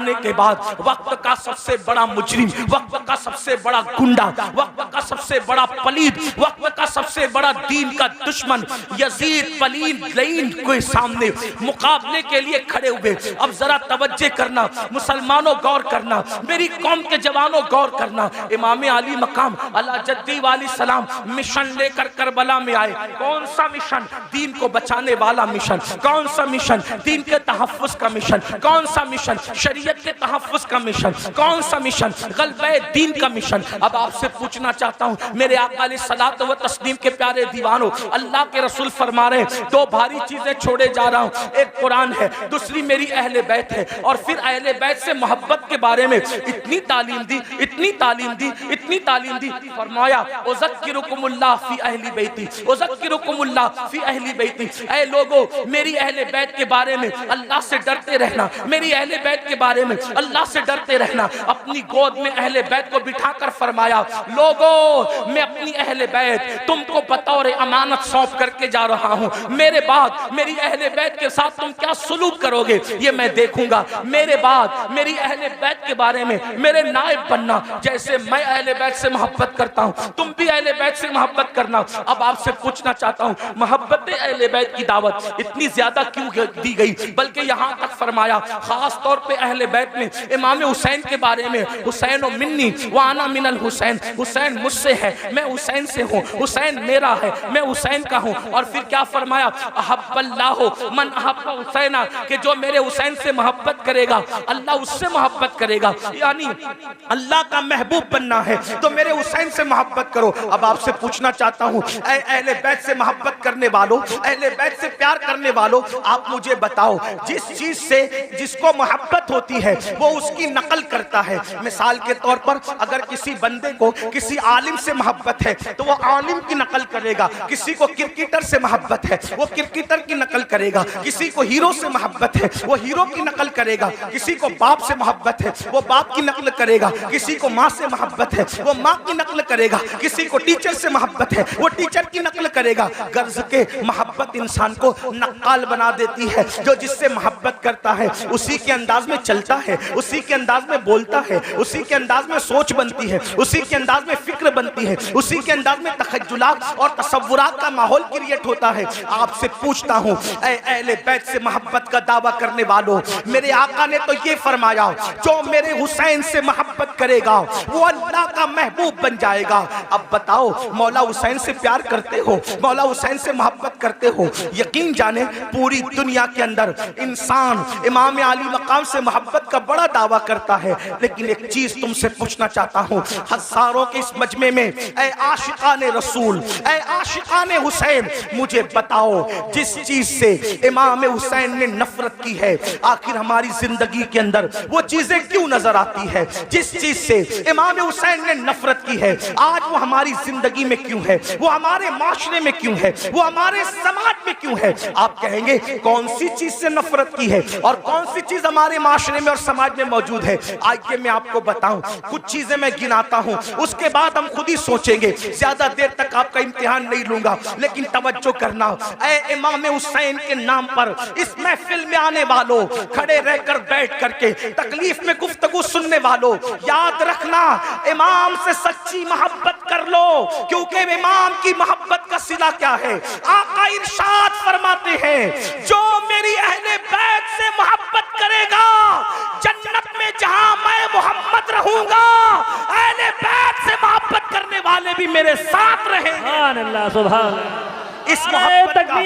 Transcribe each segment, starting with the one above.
के बाद वक्त का सबसे बड़ा मुजरिम, वक्त का सबसे बड़ा गुंडा, वक्त का सबसे बड़ा पलीद, वक्त का सबसे बड़ा दीन का दुश्मन यजीद पलीद लईन के सामने मुकाबले के लिए खड़े हुए। अब जरा तवज्जो करना मुसलमानों, गौर करना, मेरी कौम के जवानों गौर करना। इमाम अली मकाम अला जद्दी वाली सलाम मिशन लेकर करबला में आए। कौन सा मिशन? दीन को बचाने वाला मिशन। कौन सा मिशन? दीन के तहफ्फुज़ का मिशन। कौन सा मिशन? शरीयत के तहफ्फुज़ का मिशन। कौन सा मिशन? ग़लबे दीन का मिशन। अब आपसे पूछना चाहता हूँ मेरे आका अलैहिस्सलातु व तस्लीम के प्यारे दीवानों, अल्लाह के रसूल फरमा रहे दो भारी चीजें छोड़े जा रहा हूँ, एक कुरान है, दूसरी मेरी अहले बैत है। और फिर अहले बैत से मोहब्बत के बारे में इतनी तालीम दी, इतनी तालीम दी, इतनी तालीम दी, फरमाया उज़क्किरुकुमुल्लाह फी अहली बैती, उज़क्किरुकुमुल्लाह फी अहली बैती। ऐ लोगों, मेरी अहले बैत के बारे में अल्लाह से डरते रहना, मेरी अहले बैत के बारे में अल्लाह से डरते रहना। अपनी गोद में अहले बैत को बिठाकर फरमाया, लोगों मैं अपनी अहले बैत तुमको बतौर अमानत सौंप करके जा रहा हूँ। मेरे बाद मेरी अहले बैत के साथ तुम क्या सुलूक करोगे ये मैं देखूंगा। मेरे बाद मेरी अहले बैत के बारे में मेरे नायब बनना। जैसे मैं अहले बैत से मोहब्बत करता हूँ तुम भी अहले बैत से मोहब्बत करना। अब आपसे पूछना चाहता हूँ मोहब्बत अहले बैत की दावत इतनी ज्यादा क्यों दी गई? बल्कि यहाँ तक फरमाया खास तौर पे अहले बैत में इमाम हुसैन के बारे में, हुसैन ओ मिन्नी व अना मिनल हुसैन, हुसैन मुझसे है, मैं हुसैन से हूँ, हुसैन मेरा है, मैं हुसैन का हूँ। और फिर क्या फरमाया? अहब्बल्लाहु मन अहब्बा हुसैना, कि जो मेरे हुसैन से मोहब्बत करेगा अल्लाह उससे मोहब्बत करेगा। यानी अल्लाह का महबूब बनना है तो मेरे हुसैन से मोहब्बत करो। अब आपसे पूछना चाहता हूँ अहले बैत से मोहब्बत करने वालों, अहले बैत से प्यार करने वालों, आप मुझे बताओ जिस चीज से जिसको मोहब्बत होती है वो उसकी नकल करता है। मिसाल के तौर पर अगर किसी बंदे को किसी आलिम से मोहब्बत है तो वो आलिम की नकल करेगा, किसी को क्रिकेटर से मोहब्बत है वो क्रिकेटर की नकल करेगा, किसी को हीरो से मोहब्बत है वो हीरो की नकल करेगा, किसी को बाप से मोहब्बत है वो बाप की नकल करेगा, किसी को माँ से मोहब्बत है वो माँ की नकल करेगा, किसी को टीचर से मोहब्बत है वो टीचर की नकल करेगा। गर्ज के मोहब्बत इंसान को नक्काल बना देती है। जो जिससे मोहब्बत करता है उसी के अंदाज में चलता है, उसी के अंदाज में बोलता है, उसी के अंदाज में सोच बनती है, उसी के अंदाज में फिक्र बनती है, उसी के अंदाज में तखज्जुलात और तसव्वुरात का माहौल क्रिएट होता है। आपसे पूछता हूँ अहले बैत से मोहब्बत का दावा करने वालों, मेरे आका ने तो ये फरमाया जो मेरे हुसैन से मोहब्बत करेगा वो अल्लाह का महबूब बन जाएगा। अब बताओ मौला हुसैन से प्यार करते हो, मौला हुसैन से मोहब्बत करते हो? यकीन जाने पूरी दुनिया के अंदर इंसान इमाम अली मकाम से मोहब्बत का बड़ा दावा करता है। लेकिन एक चीज तुमसे पूछना चाहता हूँ, हजारों के इस मजमे में ऐ आशिकाने रसूल, ऐ आशिकाने हुसैन, मुझे बताओ जिस चीज से इमाम हुसैन ने नफरत की है आखिर हमारी जिंदगी के अंदर वो चीजें क्यों नजर आती है? जिस चीज से इमाम हुसैन ने नफरत की है आज वो हमारी जिंदगी में क्यों है, वो हमारे माशरे में क्यों है, वो हमारे समाज में क्यों है? आप कहेंगे कौन सी चीज से नफरत की है और कौन सी चीज हमारे माशरे में और समाज में मौजूद है? आइए मैं आपको बताऊं, कुछ चीजें मैं गिनाता हूं, उसके बाद हम खुद ही सोचेंगे। ज्यादा देर तक आपका इम्तिहान नहीं लूंगा, लेकिन तवज्जो करना। ऐ इमाम हुसैन के नाम पर इस महफिल में आने वालों, खड़े रहकर बैठ करके तकलीफ में गुफ्तगू सुनने वालों, याद रखना इमाम से सच्ची मोहब्बत कर लो, क्योंकि इमाम की मोहब्बत का सिला क्या है? आका इरशाद फरमाते हैं जो मेरी अहले बैत से मोहब्बत करेगा जन्नत में जहां मैं मोहम्मद रहूंगा अहले बैत से मोहब्बत करने वाले भी मेरे साथ रहेंगे। सुभान अल्लाह, सुभान अल्लाह। इस मोहब्बत का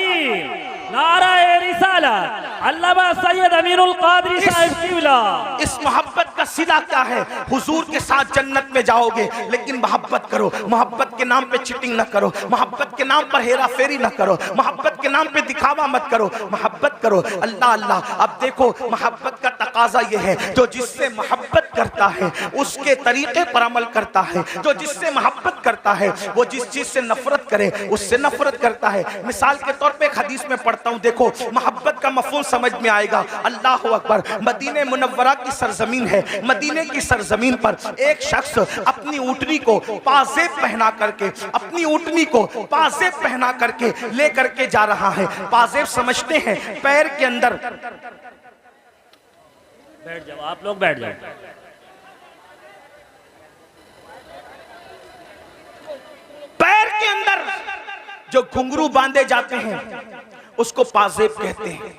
नाराए रिसालत अल्लामा सैयद अमीरुल कादरी साहब क़िबला, इस मोहब्बत का सिला क्या है? हुजूर के साथ जन्नत में जाओगे, लेकिन मोहब्बत करो, मोहब्बत के नाम पे चिटिंग ना करो, मोहब्बत के नाम पर हेरा फेरी ना करो, मोहब्बत के नाम पे दिखावा मत करो, मोहब्बत करो अल्लाह अल्लाह। अब देखो मोहब्बत का तकाजा ये है जो जिससे मोहब्बत करता है उसके तरीके पर अमल करता है, जो जिससे मोहब्बत करता है वो जिस चीज से नफरत करे उससे नफरत करता है। मिसाल के तौर पे एक हदीस में पढ़ता हूँ, देखो मोहब्बत का मफहूम समझ में आएगा। अल्लाह अकबर, मदीने मुनव्वरा की सरजमीन है, मदीने की सरजमीन पर एक शख्स अपनी ऊँटनी को पाजेब पहना करके, अपनी ऊँटनी को पाजेब पहना करके ले करके जा रहा है। पाजेब समझते हैं पैर के अंदर बैठ जाओ, आप लोग बैठ जाओ। पैर के अंदर जो घुंघरू बांधे जाते हैं उसको पाजेब कहते हैं।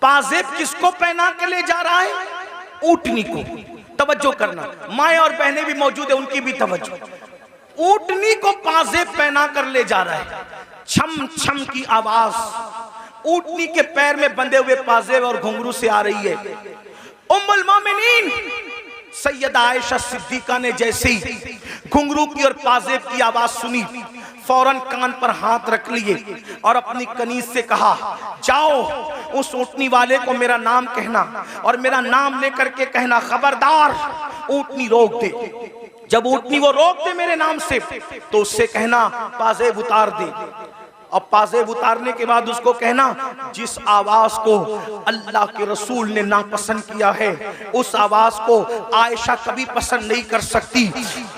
पाजेब किसको पहना के ले जा रहा है? ऊँटनी को। तवज्जो करना, माए और बहनें भी मौजूद है, उनकी भी तवज्जो। ऊँटनी को पाजेब पहना कर ले जा रहा है। छम छम की आवाज ऊँटनी के पैर में बंधे हुए पाजेब और घुंघरू से आ रही है। उम्मुल मोमिनीन सैयदा आयशा सिद्दीका ने जैसे ही घुंघरू की और पाजेब की आवाज सुनी, फौरन कान पर हाथ रख लिए और अपनी कनीज से कहा, जाओ उस ऊँटनी वाले को मेरा नाम कहना और मेरा नाम लेकर के कहना, खबरदार ऊँटनी रोक दे। जब ऊँटनी वो रोक दे मेरे नाम से तो उससे कहना पाजेब उतार दे। और पाजेब उतारने के बाद उसको कहना, जिस आवाज को अल्लाह के रसूल ने नापसंद किया है उस आवाज को आयशा कभी पसंद नहीं कर सकती।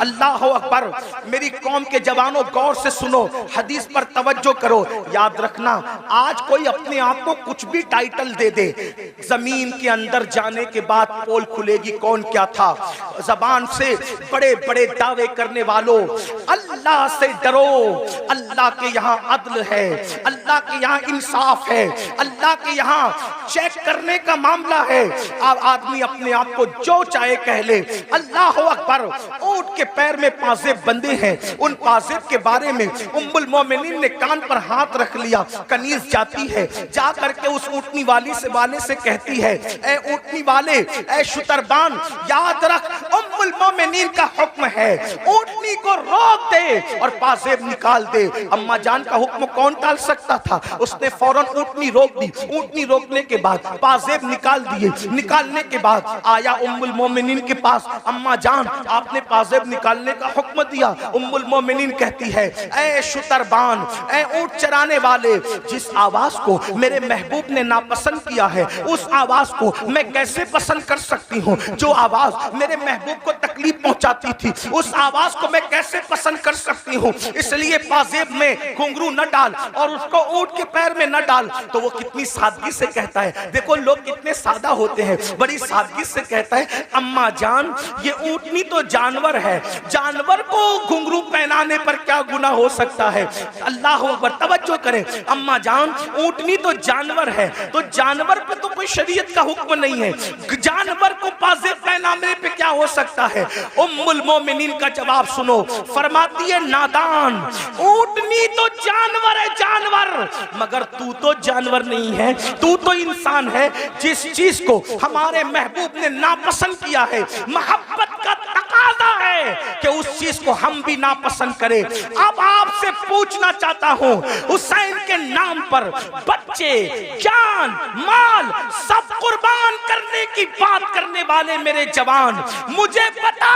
अल्लाह अकबर। मेरी कौम के जवानों गौर से सुनो, हदीस पर तवज्जो करो। याद रखना, आज कोई अपने आप को कुछ भी टाइटल दे दे, जमीन के अंदर जाने के बाद पोल खुलेगी कौन क्या था। जबान से बड़े बड़े दावे करने वालों, अल्लाह से डरो। अल्लाह के यहाँ अदल है, अल्लाह के यहाँ इंसाफ है, अल्लाह के यहाँ चेक करने का मामला है। अब आदमी अपने आप को जो चाहे कह ले। अल्लाह अकबर। ऊँट के पैर में पाजेब बंधे हैं, उन पाजेब के बारे में उम्मुल मोमिनीन ने कान पर हाथ रख लिया। कनीज जाती है, जा करके उस ऊँटनी वाले से कहती है, ए ऊँटनी वाले, ए शुतरबान, याद रख उम्मुल मोमिनीन का हुक्म है, ऊँटनी को रोक दे और पाजेब निकाल दे। अम्मा जान का हुक्म कौन टाल सकता था? उसने फौरन ऊँटनी रोक दी। ऊँटनी रोकने के बाद पाजेब निकाल दिए। निकालने के बाद आया उम्मुल मोमिनीन के पास, अम्मा जान आपने पाजेब निकालने का हुक्म दिया। उम्मुल मोमिनीन कहती है, ए शुतरबान, ए ऊँट चराने वाले, जिस आवाज को मेरे महबूब ने नापसंद किया है उस आवाज को मैं कैसे पसंद कर सकती हूँ? जो आवाज मेरे महबूब को तकलीफ पहुंचाती थी उस आवाज को मैं कैसे पसंद कर सकती हूँ? इसलिए पाजेब में घुंघरू न डाल और उसको ऊँट के पैर में न डाल। तो वो कितनी सादगी से कहता है, देखो लोग कितने सादा होते हैं, बड़ी सादगी से कहता है, अम्मा जान ये ऊँटनी तो जानवर है, जानवर को घुंघरू पहनाने पर क्या गुनाह हो सकता है? अल्लाह अकबर। तवज्जो करें, अम्मा जान ऊँटनी तो जानवर है, तो जानवर पे तो कोई शरीयत का हुक्म नहीं है, जानवर को पाजेब पहनाने पे क्या हो सकता है? उम्मुल मोमिनीन का जवाब सुनो, फरमाती है, नादान, ऊँटनी तो जानवर है, जानवर, मगर तू तो जानवर नहीं है, तू तो इंसान है। जिस चीज को हमारे महबूब ने नापसंद किया है, मोहब्बत का तकाजा है कि उस चीज को हम भी नापसंद करें। अब आपसे पूछना चाहता हूं, हुसैन के नाम पर बच्चे, जान, माल सब कुर्बान करने की बात करने वाले मेरे जवान, मुझे बता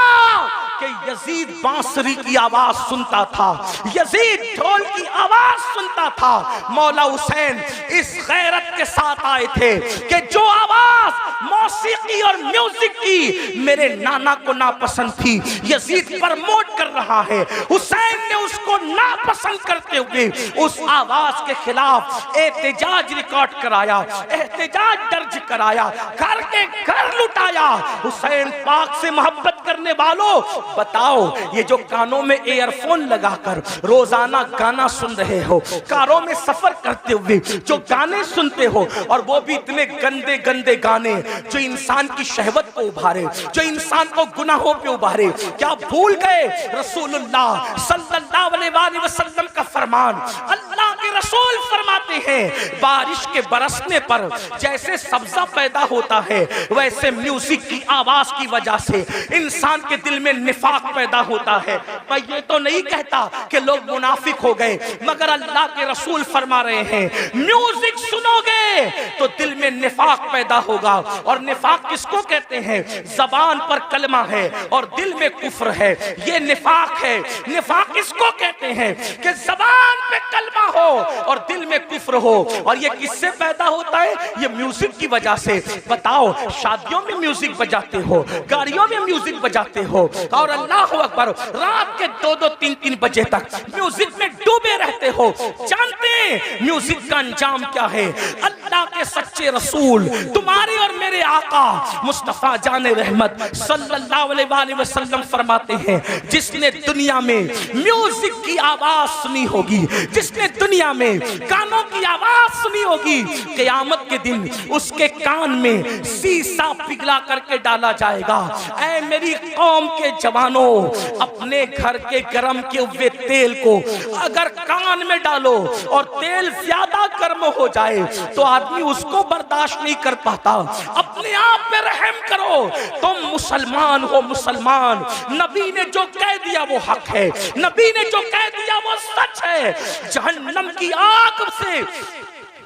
कि यजीद बांसुरी की आवाज सुनता था, यजीद ढोल की आवाज सुनता था। मौला हुसैन इस गैरत के साथ आए थे कि जो आवाज मौसीकी और म्यूजिक की मेरे नाना को नापसंद थी, यजीद प्रमोट कर रहा है। हुसैन ने उसको नापसंद करते हुए उस आवाज के खिलाफ एहतजाज रिकॉर्ड कराया, एहतजाज दर्ज कराया, घर के घर लुटाया। हुसैन पाक से मोहब्बत करने वालों, बताओ ये जो कानों में एयरफोन लगाकर रोजाना गाना सुन रहे हो, कारों में सफर करते हुए जो गाने सुनते हो, और वो भी इतने गंदे गंदे गाने जो इंसान की शहवत को उभारे, जो इंसान को गुनाहों पे उभारे, क्या भूल गए रसूलुल्लाह सल्लल्लाहु अलैहि वसल्लम का फरमान? अल्लाह के रसूल फरमाते हैं, बारिश के बरसने पर जैसे सब्जा पैदा होता है, वैसे म्यूजिक की आवाज की वजह से इंसान के दिल में निफाक पैदा होता है। मैं ये तो नहीं कहता कि लोग मुनाफिक हो गए, मगर अल्लाह के रसूल फरमा रहे हैं, म्यूजिक सुनोगे तो दिल में निफाक पैदा होगा। और निफाक किसको कहते हैं? जबान पर कलमा है और दिल में कुफ्र है, ये निफाक है। निफाक किसको कहते हैं? कि जबान पे कलमा हो और दिल में कुफ्र हो। और ये किससे पैदा होता है? ये म्यूजिक की वजह से। बताओ, शादियों में म्यूजिक बजाते हो, गाड़ियों में म्यूजिक बजाते हो, और अल्लाह अकबर रात के 2-2, 3-3 बजे तक म्यूजिक में डूबे रहते हो। जानते हैं म्यूजिक का अंजाम क्या है? अल्लाह के सच्चे रसूल तुम्हारे और मेरे आका मुस्तफा जाने रहमत सल्लल्लाहु अलैहि वसल्लम फरमाते हैं, जिसने दुनिया में म्यूजिक की आवाज सुनी होगी, जिसने दुनिया में गानों की आवाज सुनी होगी, क़यामत के दिन उसके कान में शीशा पिघला करके डाला जाएगा। ऐ मेरी कौम के जवानों, अपने घर के गरम किए हुए तेल को अगर कान में डालो और तेल ज्यादा गर्म हो जाए तो आदमी उसको बर्दाश्त नहीं कर पाता। अपने आप पे रहम करो, तुम मुसलमान हो, मुसलमान। नबी ने जो कह दिया वो हक है, नबी ने जो कह दिया वो सच है। जहन्नम की आग से,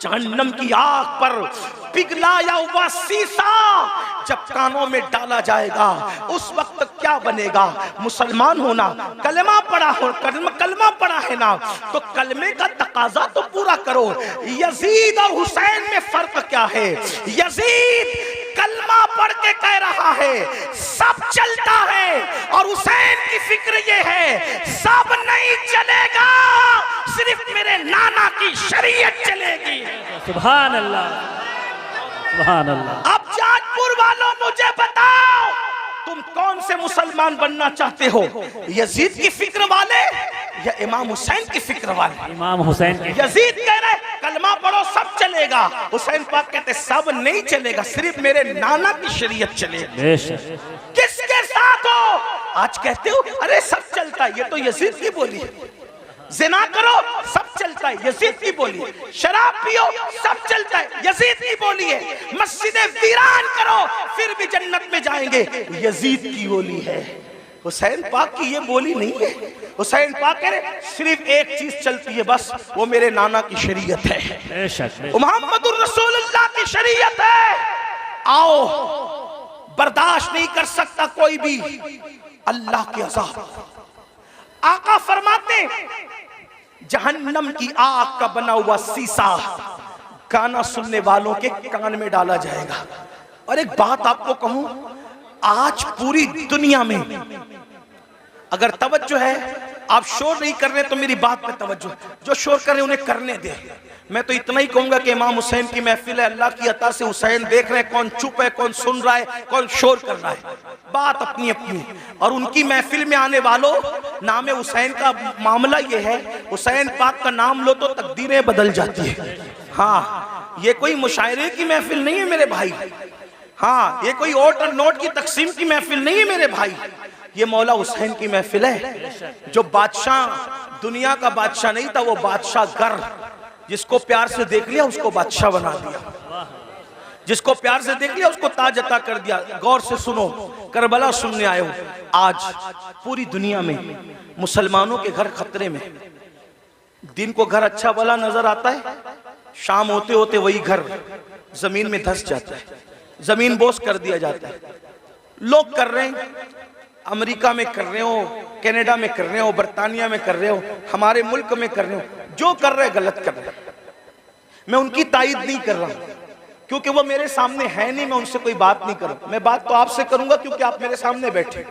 जहन्नम की आग पर पिघलाया हुआ शीशा जब कानों में डाला जाएगा, उस वक्त क्या बनेगा? मुसलमान होना, कलमा पढ़ा हो, कलमा पढ़ा है ना, तो कलमे का तकाजा तो पूरा करो। यजीद और हुसैन में फर्क क्या है? यजीद कलमा पढ़ के कह रहा है सब चलता है, और हुसैन की फिक्र ये है सब नहीं चलेगा, सिर्फ मेरे नाना की शरीयत चलेगी। सुभान अल्लाह, सुभान अल्लाह। अब जाजपुर वालों मुझे बताओ, तुम कौन से मुसलमान बनना चाहते हो? यजीद की फिक्र वाले या इमाम हुसैन की फिक्र वाले? इमाम हुसैन के। यजीद कह रहे कलमा पढ़ो सब चलेगा, हुसैन पाक कहते सब नहीं चलेगा, सिर्फ मेरे नाना की शरीयत चलेगी। किसके साथ हो? आज कहते हो अरे सब चलता है, ये तो यजीद की बोली है। जिना करो सब चलता है, यजीद की बोली है। शराब पियो सब चलता है, यजीद की बोली है। मस्जिदें वीरान करो फिर भी जन्नत में जाएंगे, यजीद की बोली है। हुसैन पाक की ये बोली नहीं है। हुसैन पाक कह रहे सिर्फ एक चीज चलती है, बस वो मेरे नाना की शरीयत है, मुहम्मदुर रसूलुल्लाह की शरीयत है। आओ, बर्दाश्त नहीं कर सकता कोई भी अल्लाह के अज़ाब। आका फरमाते जहन्नम की आग का बना हुआ शीशा गाना सुनने वालों के कान में डाला जाएगा। और एक बात आपको कहूं, आज पूरी दुनिया में अगर तवज्जो है, आप शोर नहीं कर रहे तो मेरी बात पे तवज्जो, जो शोर कर रहे उन्हें करने दे। मैं तो इतना ही कहूंगा कि इमाम हुसैन की महफिल है, अल्लाह की अता से हुसैन देख रहे हैं, कौन चुप है, कौन सुन रहा है, कौन शोर कर रहा है, बात अपनी अपनी। और उनकी महफिल में आने वालों, नाम हुसैन का मामला ये है, हुसैन पाक का नाम लो तो तकदीरें बदल जाती है। हाँ, ये कोई मुशायरे की महफिल नहीं है मेरे भाई। हाँ, ये कोई ओट और नोट की तकसीम की महफिल नहीं है मेरे भाई। ये मौला हुसैन की महफिल है। जो बादशाह दुनिया का बादशाह नहीं था, वो बादशाह गर, जिसको प्यार से देख लिया उसको बादशाह बना दिया, जिसको प्यार से देख लिया उसको ताज अता कर दिया। गौर से सुनो, करबला सुनने आए हो। आज पूरी दुनिया में मुसलमानों के घर खतरे में। दिन को घर अच्छा भला नजर आता है, शाम होते होते वही घर जमीन में धंस जाता है, जमीन बोस कर दिया जाता है। लोग कर रहे हैं, अमेरिका में कर रहे हो, कनाडा में कर रहे हो, बर्तानिया में कर रहे हो, हमारे मुल्क में कर रहे हो, जो कर रहे गलत कर रहे। मैं उनकी तायद नहीं कर रहा क्योंकि वो मेरे सामने है नहीं, मैं उनसे कोई बात नहीं करूं। मैं बात तो आपसे करूंगा क्योंकि आप मेरे सामने बैठे।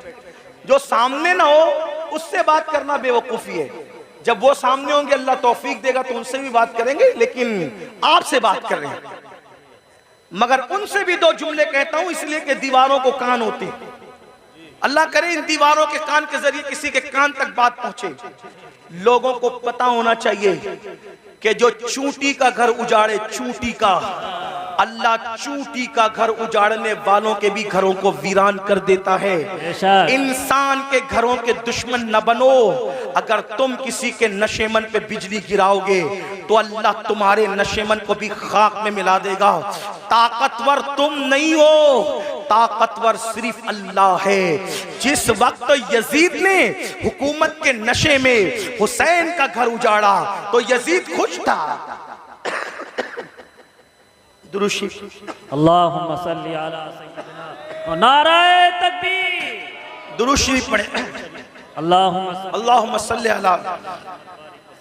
जो सामने ना हो उससे बात करना बेवकूफी है। जब वो सामने होंगे अल्लाह तौफीक देगा तो उनसे भी बात करेंगे, लेकिन आपसे बात कर रहे हैं। मगर उनसे भी दो जुमले कहता हूं इसलिए कि दीवारों को कान होते हैं। अल्लाह करे इन दीवारों के कान के जरिए किसी के कान तक बात पहुंचे। लोगों को पता होना चाहिए कि जो चूंटी का घर उजाड़े, चूंटी का, अल्लाह चूंटी का घर उजाड़ने वालों के भी घरों को वीरान कर देता है। इंसान के घरों के दुश्मन न बनो। अगर तुम किसी के नशेमन पे बिजली गिराओगे तो अल्लाह तुम्हारे नशेमन को भी खाक में मिला देगा। ताकतवर तुम नहीं हो, ताकतवर सिर्फ अल्लाह है। जिस वक्त यजीद ने हुकूमत के नशे में हुसैन का घर उजाड़ा तो यजीद खुश था। दुरूशी अल्लाहुम्मा सल्ली अला सय्यिदिना, नाराए तकबीर, दुरूशी पढ़े। अल्लाहुम्मा सल्ली अला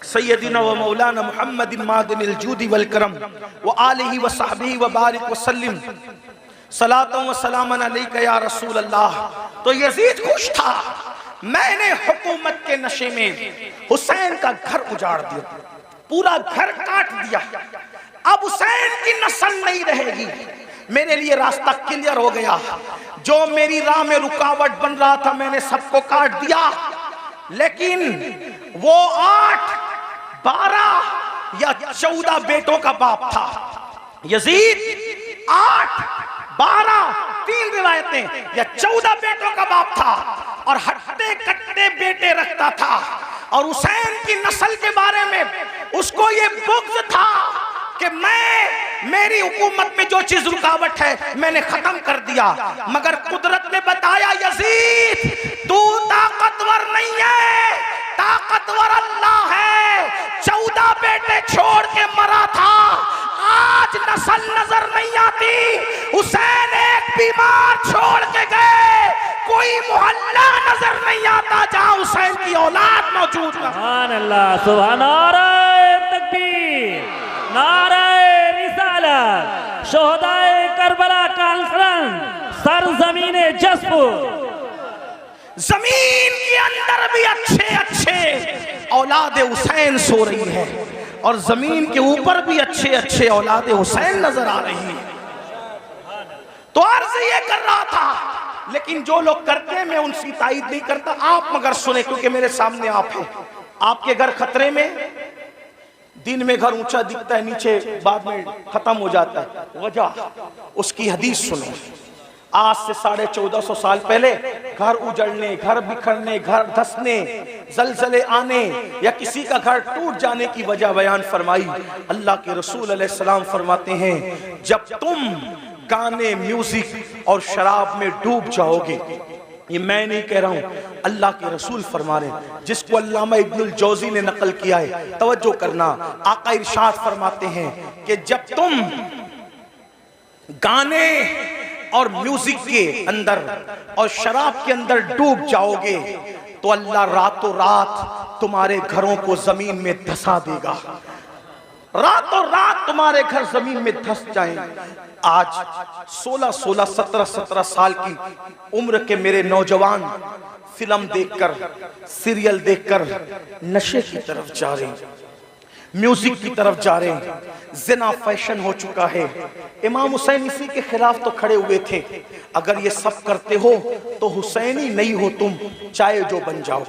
सय्यदिना व मौलाना मुहम्मदिन मादिनिल जूदी वल करम व आलिहि व सहबिहि व बारिक व सल्लिम सलातन व सलामन अलैका या रसूल अल्लाह। तो यजीद खुश था, मैंने हुकूमत के नशे में हुसैन का घर उजाड़ दिया, पूरा घर काट दिया, अब हुसैन की नस्ल नहीं रहेगी। मेरे लिए रास्ता क्लियर हो गया, जो मेरी राह में रुकावट बन रहा था मैंने सबको काट दिया। लेकिन वो 8, 12 या 14 बेटों का बाप था। यजीद 8, 12, 3 रिवायतें या 14 बेटों का बाप था और हट्टे कट्टे बेटे रखता था। और हुसैन की नस्ल के बारे में उसको ये बुग़्ज़ था कि मेरी हुकूमत में जो चीज रुकावट है मैंने खत्म कर दिया। मगर कुदरत ने बताया यजीद तू ताकतवर नहीं है, ताकतवर अल्लाह है। 14 बेटे छोड़ के मरा था, आज नस्ल नजर नहीं आती। हुसैन एक बीमार छोड़ के गए, कोई मोहल्ला नजर नहीं आता जहां हुसैन की औलाद मौजूद न। सुभान अल्लाह, सुभान नारे तकबीर, नारे रिसालत, शोहदाए करबला कॉन्फ्रेंस, सरजमीने जसपुर। जमीन के अंदर भी अच्छे अच्छे औलाद हुसैन सो रही है और जमीन के ऊपर भी अच्छे अच्छे औलाद हुसैन नजर आ रही है। तो अर्ज ये कर रहा था, लेकिन जो लोग करते हैं मैं उनकी तायद नहीं करता। आप मगर सुने, क्योंकि मेरे सामने आप हैं। आपके घर खतरे में, दिन में घर ऊंचा दिखता है, नीचे बाद में खत्म हो जाता है। वजह उसकी हदीस सुनो। आज से 1450 साल पहले घर उजड़ने, घर बिखरने, घर धंसने, जलजले आने या किसी का घर टूट जाने की वजह बयान फरमाई। अल्लाह के रसूल अलैहिस्सलाम फरमाते हैं, जब तुम गाने, म्यूजिक और शराब में डूब जाओगे, ये मैं नहीं कह रहा हूं, अल्लाह के रसूल फरमा रहे हैं, जिसको अल्लामा इब्नुल जौजी ने नकल किया है, तवज्जो करना। आका इरशाद फरमाते हैं कि जब तुम गाने और म्यूजिक के अंदर और शराब के अंदर डूब जाओगे तो अल्लाह रातों रात तुम्हारे घरों को जमीन में धंसा देगा। रातों रात तुम्हारे घर जमीन में धंस जाएंगे। आज 16, 17 साल की उम्र के मेरे नौजवान फिल्म देखकर, सीरियल देखकर नशे की तरफ जा रहे हैं, म्यूजिक की तरफ जा रहे हैं, जिना फैशन हो चुका है। इमाम हुसैन इसी के खिलाफ तो खड़े हुए थे, अगर ये सब करते हो तो हुसैनी नहीं हो तुम, चाहे जो बन जाओ।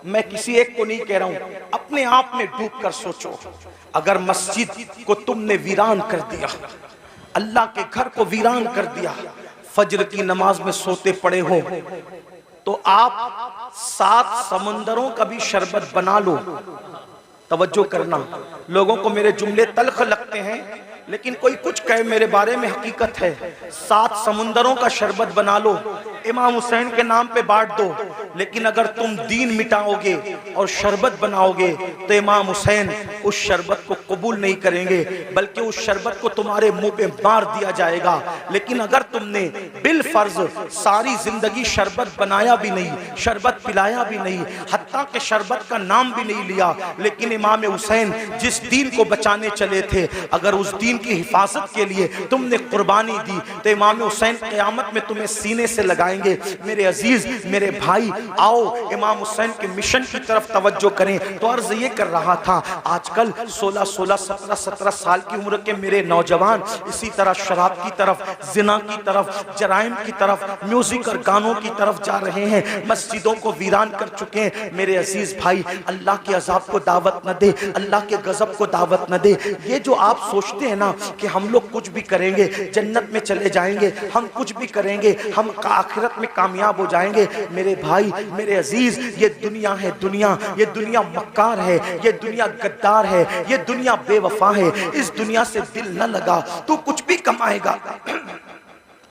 मैं किसी एक को नहीं कह रहा हूं, अपने आप में डूब कर सोचो। अगर मस्जिद को तुमने वीरान कर दिया, अल्लाह के घर को वीरान कर दिया, फजर की नमाज में सोते पड़े हो, तो आप 7 समंदरों का भी शरबत बना लो। तवज्जो करना, लोगों को मेरे जुमले तल्ख लगते हैं, लेकिन कोई कुछ कहे मेरे बारे में हकीकत है। 7 समुंदरों का शरबत बना लो, इमाम हुसैन के नाम पे बांट दो, लेकिन अगर तुम दीन मिटाओगे और शरबत बनाओगे तो इमाम हुसैन उस शरबत को कबूल नहीं करेंगे, बल्कि उस शरबत को तुम्हारे मुंह पे मार दिया जाएगा। लेकिन अगर तुमने बिल फर्ज सारी जिंदगी शरबत बनाया भी नहीं, शरबत पिलाया भी नहीं, हत्ता के शरबत का नाम भी नहीं लिया, लेकिन इमाम हुसैन जिस दीन को बचाने चले थे, अगर उस दीन की हिफाजत के लिए तुमने कुर्बानी दी तो इमाम हुसैन क़यामत में तुम्हें सीने से लगाएंगे। मेरे अजीज, मेरे भाई, आओ इमाम हुसैन के मिशन की तरफ तवज्जो करें। तो अर्ज ये कर रहा था, आजकल 16, 17 साल की उम्र के मेरे नौजवान इसी तरह शराब की तरफ, जिना की तरफ, जराइम की तरफ, म्यूजिक और गानों की तरफ जा रहे हैं, मस्जिदों को वीरान कर चुके हैं। मेरे अजीज भाई, अल्लाह के अजाब को दावत न दे, अल्लाह के गजब को दावत न दे। ये जो आप सोचते हैं ना कि हम लोग कुछ भी करेंगे जन्नत में चले जाएंगे, हम कुछ भी करेंगे हम आखिरत में कामयाब हो जाएंगे, मेरे भाई, मेरे अजीज, ये दुनिया है दुनिया, ये दुनिया मक्कार है, ये दुनिया गद्दार है, ये दुनिया बेवफा है। इस दुनिया से दिल न लगा, तू कुछ भी कमाएगा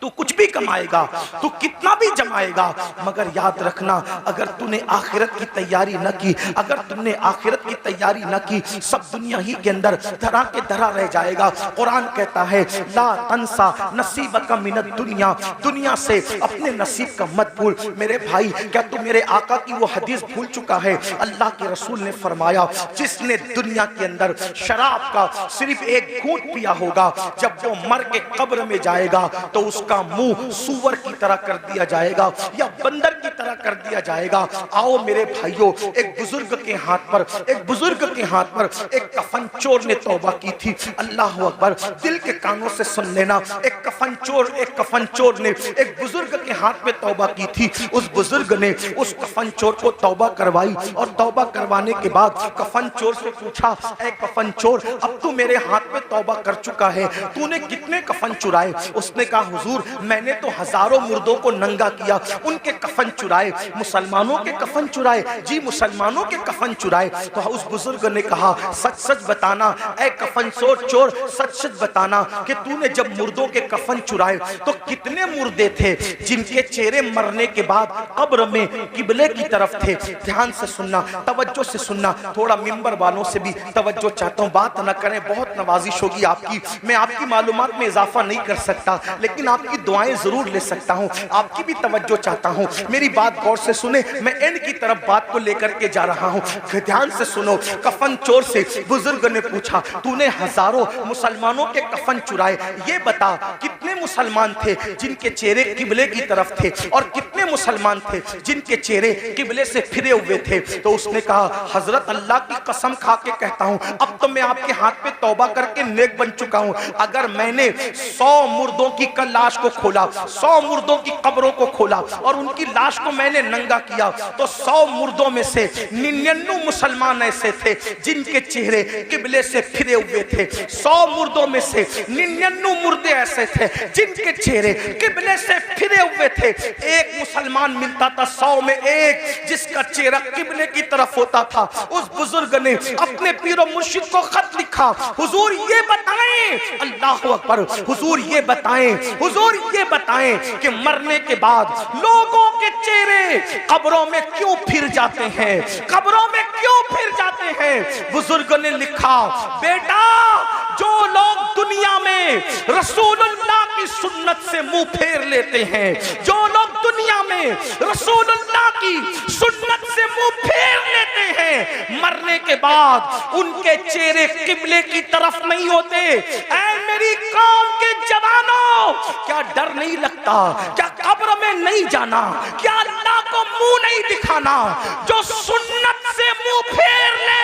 तू कुछ भी कमाएगा, तू कितना भी जमाएगा, मगर याद रखना अगर तूने आखिरत की तैयारी न की, अगर तुमने आखिरत की तैयारी न की, सब दुनिया ही के अंदर धरा के धरा रह जाएगा। कुरान कहता है ला तंसा नसीबका मिनद दुनिया, दुनिया से अपने नसीब का मत भूल। मेरे भाई, क्या तू मेरे आका की वो हदीस भूल चुका है? अल्लाह के रसूल ने फरमाया जिसने दुनिया के अंदर शराब का सिर्फ एक घूंट पिया होगा, जब वो मर के कब्र में जाएगा तो उसका मुंह सूअर की तरह कर दिया जाएगा या बंदर की तरह कर दिया जाएगा। आओ मेरे भाइयों, एक बुजुर्ग के हाथ पर एक कफन चोर ने तौबा की थी। अल्लाह अकबर, दिल के कानों से सुन लेना। एक कफन चोर ने एक बुजुर्ग के हाथ में तौबा की थी। उस बुजुर्ग ने उस कफन चोर को तौबा करवाई और तौबा करवाने के बाद कफन चोर से पूछा, ऐ कफन चोर, अब तू मेरे हाथ में तौबा कर चुका है, तूने कितने कफन चुराए? उसने कहा हुजूर, मैंने तो हजारों मुर्दों को नंगा किया, उनके कफन चुराए। मुसलमानों के कफन चुराए? जी मुसलमानों के कफन चुराए। तो उस बुजुर्ग ने कहा सच सच बताना, ऐ कफन चोर, सच सच बताना कि तूने जब मुर्दों के कफन चुराए तो कितने मुर्दे थे जिनके चेहरे मरने के बाद कब्र में किबले की तरफ थे? ध्यान से सुनना, तवज्जो से सुनना। थोड़ा मिंबर वालों से भी तवज्जो चाहता हूँ, बात न करें, बहुत नवाजिश होगी आपकी। मैं आपकी मालूमात में इजाफा नहीं कर सकता, लेकिन आपकी दुआएं जरूर ले सकता हूँ। आपकी भी तवज्जो चाहता हूँ, मेरी बात गौर से सुने। मैं एंड की तरफ बात को लेकर के जा रहा हूँ, ध्यान से सुनो। कफन चोर से बुजुर्ग ने पूछा, तूने हजारों मुसलमानों के कफन चुराए, ये बता कितने मुसलमान थे जिनके चेहरे किबले की तरफ थे और कितने मुसलमान थे जिनके चेहरे किबले से फिरे हुए थे? तो उसने कहा हजरत अल्लाह की कसम खा के कहता हूँ, अब तो मैं आपके हाथ पे तौबा करके नेक बन चुका हूँ। अगर मैंने 100 मुर्दों की लाश को खोला, 100 मुर्दों की कब्रों को खोला और उनकी लाश को मैंने नंगा किया, तो 100 मुर्दों में से 99 मुसलमान ऐसे थे जिनके चेहरे किबले से फिरे हुए थे। 100 मुर्दों में से 99 मुर्दे ऐसे थे जिनके चेहरे किबले से फिरे हुए थे। एक मुसलमान मिलता था 100 में एक जिसका चेहरा किबले की तरफ होता था। उस बुजुर्ग ने अपने पीरो मुर्शिद को खत लिखा, हुजूर ये बताएं, अल्लाह अकबर, हुजूर ये बताएं कि मरने के बाद लोगों के चेहरे कब्रों में क्यों फिर जाते हैं? बुजुर्ग ने लिखा, बेटा, जो लोग दुनिया में रसूलुल्लाह की सुन्नत से मुंह फेर लेते हैं, जो लोग दुनिया में रसूलुल्लाह की सुन्नत से मुंह फेर लेते हैं, मरने के बाद उनके चेहरे किबले की तरफ नहीं होते। ऐ मेरी कौम के जवानों, क्या डर नहीं लगता? क्या कब्र में नहीं जाना? क्या अल्लाह को मुंह नहीं दिखाना? जो सुन्नत से मुंह फेर ले,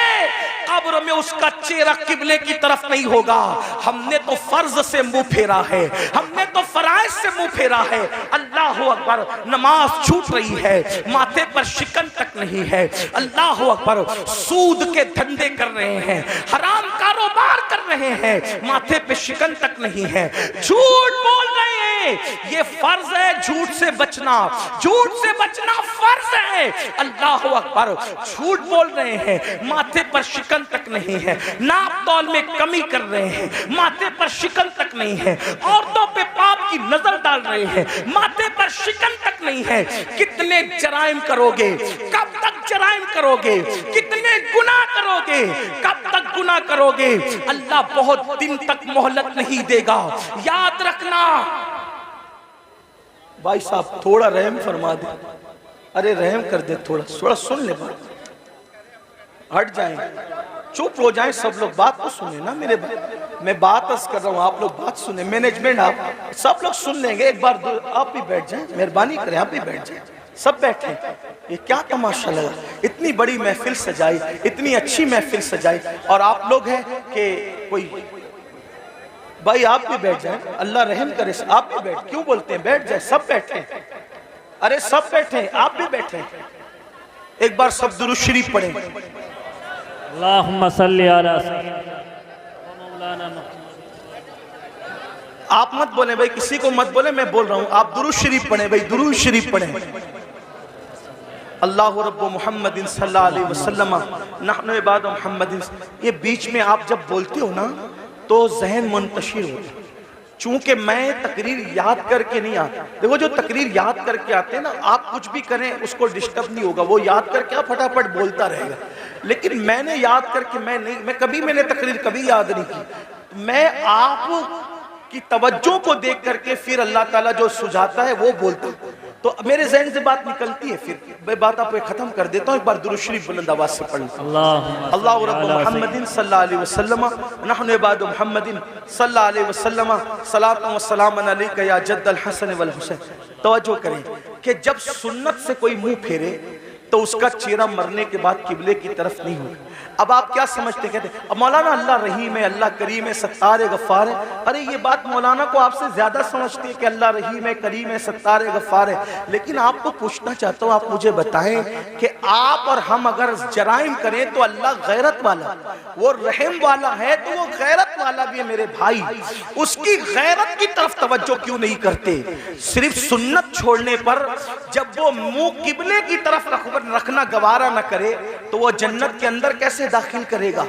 कब्र में उसका चेहरा किबले की तरफ नहीं होगा। हमने तो फर्ज से मुंह फेरा है, हमने तो फराइज से मुंह फेरा है। अल्लाह अकबर, नमाज छूट रही है, माथे पर शिकन तक नहीं है। अल्लाह अकबर, सूद के धंधे कर रहे हैं, हराम कारोबार कर रहे हैं, माथे पे शिकन तक नहीं है, झूठ बोल रहे हैं। ये फर्ज है झूठ से बचना, झूठ से बचना फर्ज है। अल्लाह अकबर, झूठ बोल रहे हैं, माथे पर शिकन तक नहीं है, नाप तौल में कमी कर रहे हैं, माथे पर शिकन तक नहीं है, औरतों पे पाप की नजर डाल रहे हैं, माथे पर शिकन तक नहीं है। कितने जराइम करोगे? कब तक जराइम करोगे? कितने गुनाह करोगे? कब तक गुनाह करोगे? अल्लाह बहुत दिन तक मोहलत नहीं देगा, याद रखना। भाई साहब थोड़ा रहम फरमा दे, अरे रहम कर दे, थोड़ा सुन ले, बात हट जाए, चुप हो जाए सब लोग, बात तो सुने ना मेरे भाई। मैं बात कर रहा हूँ, आप लोग बात सुने, मैनेजमेंट आप सब लोग सुन लेंगे। एक बार आप भी बैठ जाएं, मेहरबानी करें, आप भी बैठ जाएं, सब बैठे। ये क्या तमाशा लगा, इतनी बड़ी महफिल सजाई, इतनी अच्छी महफिल सजाई, और आप लोग हैं कि कोई भाई आप भी बैठ जाएं, अल्लाह रहम करे, आप भी बैठ, क्यों बोलते हैं बैठ जाए, सब बैठे, अरे सब बैठे, आप भी बैठे। एक बार सब दुरूद शरीफ पढ़ें। अल्लाहुम्मा सल्ली अला सय्यिदना मौलाना। आप मत बोले भाई, किसी को मत बोले, मैं बोल रहा हूं, आप दुरूद शरीफ पढ़ें भाई, दुरूद शरीफ पढ़ें। अल्लाहु रब्बु मुहम्मदिन सल्लल्लाहु अलैहि वसल्लम नहनु इबादु मुहम्मदिन। ये बीच में आप जब बोलते हो ना तो जहन मुंतशिर होता है, चूंकि मैं तकरीर याद करके नहीं आता, देखो जो तकरीर याद करके आते हैं ना, आप कुछ भी करें उसको डिस्टर्ब नहीं होगा, वो याद करके आप फटाफट बोलता रहेगा। लेकिन मैंने याद करके मैंने तकरीर कभी याद नहीं की। मैं आप की तवज्जो को देख करके फिर अल्लाह ताला जो सुझाता है वो बोलता हूं, तो मेरे ज़हन से बात निकलती है, फिर मैं बात आप पे खत्म कर देता हूं। एक बार दुरूद शरीफ बुलंद आवाज से पढ़ लो। अल्लाहु रब्बु मुहम्मदिन सल्लल्लाहु अलैहि वसल्लम नहनु इबादु मुहम्मदिन सल्लल्लाहु अलैहि वसल्लम सलातु व सलाम अलैका या जद्दल हसन वल हुसैन। तवज्जो करें कि जब सुन्नत से कोई मुंह फेरे तो उसका चेहरा मरने के बाद किबले की तरफ नहीं होगा। अब आप क्या समझते, कहते अब मौलाना अल्लाह रहीम है, अल्लाह करीम है, सत्तार है, गफ्फार है। अरे ये बात मौलाना को आपसे ज्यादा समझती है कि अल्लाह रहीम है, करीम है, सत्तार है, गफ्फार है। लेकिन आपको पूछना चाहता हूँ, आप मुझे बताएं कि आप और हम अगर जराइम करें तो अल्लाह गैरत वाला, वो रहम वाला है तो वो गैरत वाला भी है मेरे भाई। उसकी गैरत की तरफ तवज्जो क्यों नहीं करते? सिर्फ सुन्नत छोड़ने पर जब वो मुंह किबले की तरफ रखना गवारा न करे तो वो जन्नत के अंदर कैसे दाखिल करेगा?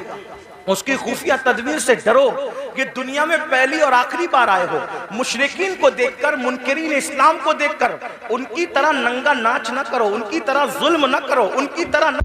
उसकी खुफिया तदबीर से डरो कि दुनिया में पहली और आखिरी बार आए हो। मुशरिकीन को देखकर, मुनकरीन इस्लाम को देखकर उनकी तरह नंगा नाच न करो, उनकी तरह जुल्म न करो, उनकी तरह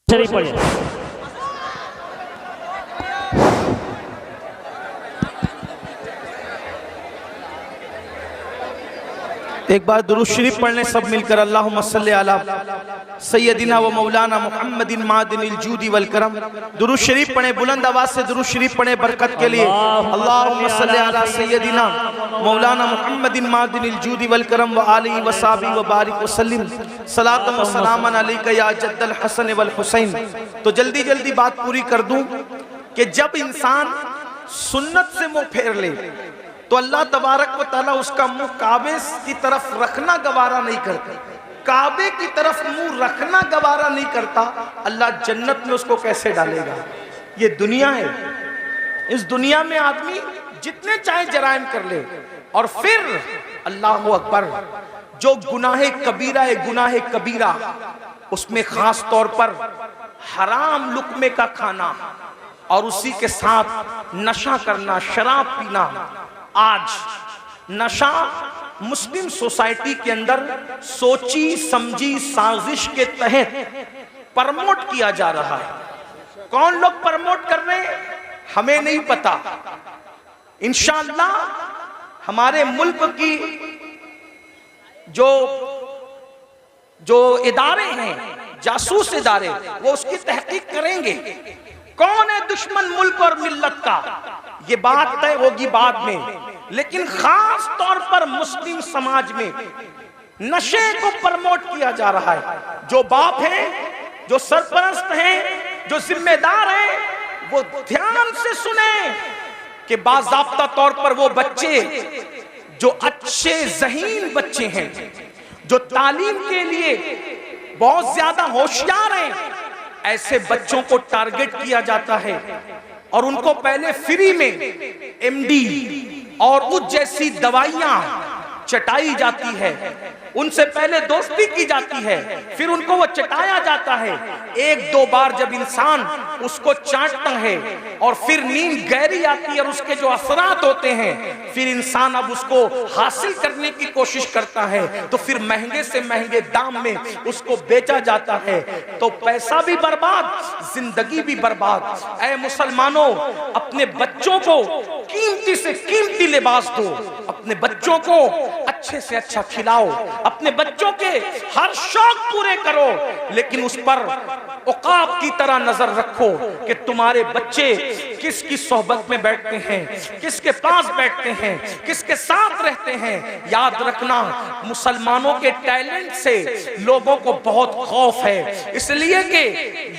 शरीफ पढ़िए। एक बार दुरूद शरीफ पढ़ने सब मिलकर। अल्लाहुम्मा सल्ली अला सय्यदिना व मौलाना मुहम्मदिन मादिनिल जूदी वल करम। दुरूद शरीफ पढ़े, बुलंद आवाज से दुरूद शरीफ पढ़े बरकत के लिए। अल्लाहुम्मा सल्ली अला सय्यदिना मौलाना मुहम्मदिन मादिनिल जूदी वल करम व आलिहि व सहाबी व बारिक व सल्लिम सलातन व सलामन अलैका या जद्दल हसन वल हुसैन। तो जल्दी जल्दी बात पूरी कर दूं कि जब इंसान सुन्नत से मुंह फेर ले तो अल्लाह तबारक व तआला उसका मुंह काबे की तरफ रखना गवारा नहीं करता। काबे की तरफ मुंह रखना गवारा नहीं करता, अल्लाह जन्नत में उसको कैसे डालेगा? ये दुनिया है, इस दुनिया में आदमी जितने चाहे जराइम कर ले और फिर अल्लाह अकबर, जो गुनाहे कबीरा है, गुनाहे कबीरा, उसमें खास तौर पर हराम लुक्मे का खाना और उसी के साथ नशा करना, शराब पीना। आज नशा मुस्लिम सोसाइटी के अंदर सोची समझी साजिश के तहत प्रमोट किया जा रहा है। कौन लोग प्रमोट कर रहे हैं हमें नहीं पता। इंशाअल्लाह हमारे मुल्क की जो इदारे हैं, जासूस इदारे, वो उसकी तहकीक करेंगे। कौन है दुश्मन मुल्क और मिल्लत का, ये बात तय होगी बाद में। लेकिन खास तौर पर मुस्लिम समाज में नशे को प्रमोट किया जा रहा है। जो बाप हैं, जो सरपरस्त हैं, जो जिम्मेदार हैं, वो ध्यान से सुने कि बाज़ाब्ता तौर पर वो बच्चे जो अच्छे ज़हीन बच्चे हैं, जो तालीम के लिए बहुत ज्यादा होशियार हैं, ऐसे बच्चों को टारगेट किया जाता है और उनको पहले फ्री में एमडी और उस जैसी दवाइयां चटाई जाती है, उनसे पहले दोस्ती की जाती है, फिर उनको वो चटाया जाता है। एक दो बार जब इंसान उसको चाटता है और फिर नींद गहरी आती है और उसके जो असरात होते हैं, फिर इंसान अब उसको हासिल करने की कोशिश करता है, तो फिर महंगे से महंगे दाम में उसको बेचा जाता है। तो पैसा भी बर्बाद, जिंदगी भी बर्बाद। ऐ मुसलमानों, अपने बच्चों को कीमती से कीमती लिबास दो, अपने बच्चों को अच्छे से अच्छा खिलाओ, अपने बच्चों के हर शौक पूरे करो, लेकिन उस पर औकाब की तरह नजर रखो कि तुम्हारे बच्चे किसकी सोहबत में बैठते हैं, किसके पास बैठते हैं, किसके साथ रहते हैं। याद रखना, मुसलमानों के टैलेंट से लोगों को बहुत खौफ है, इसलिए कि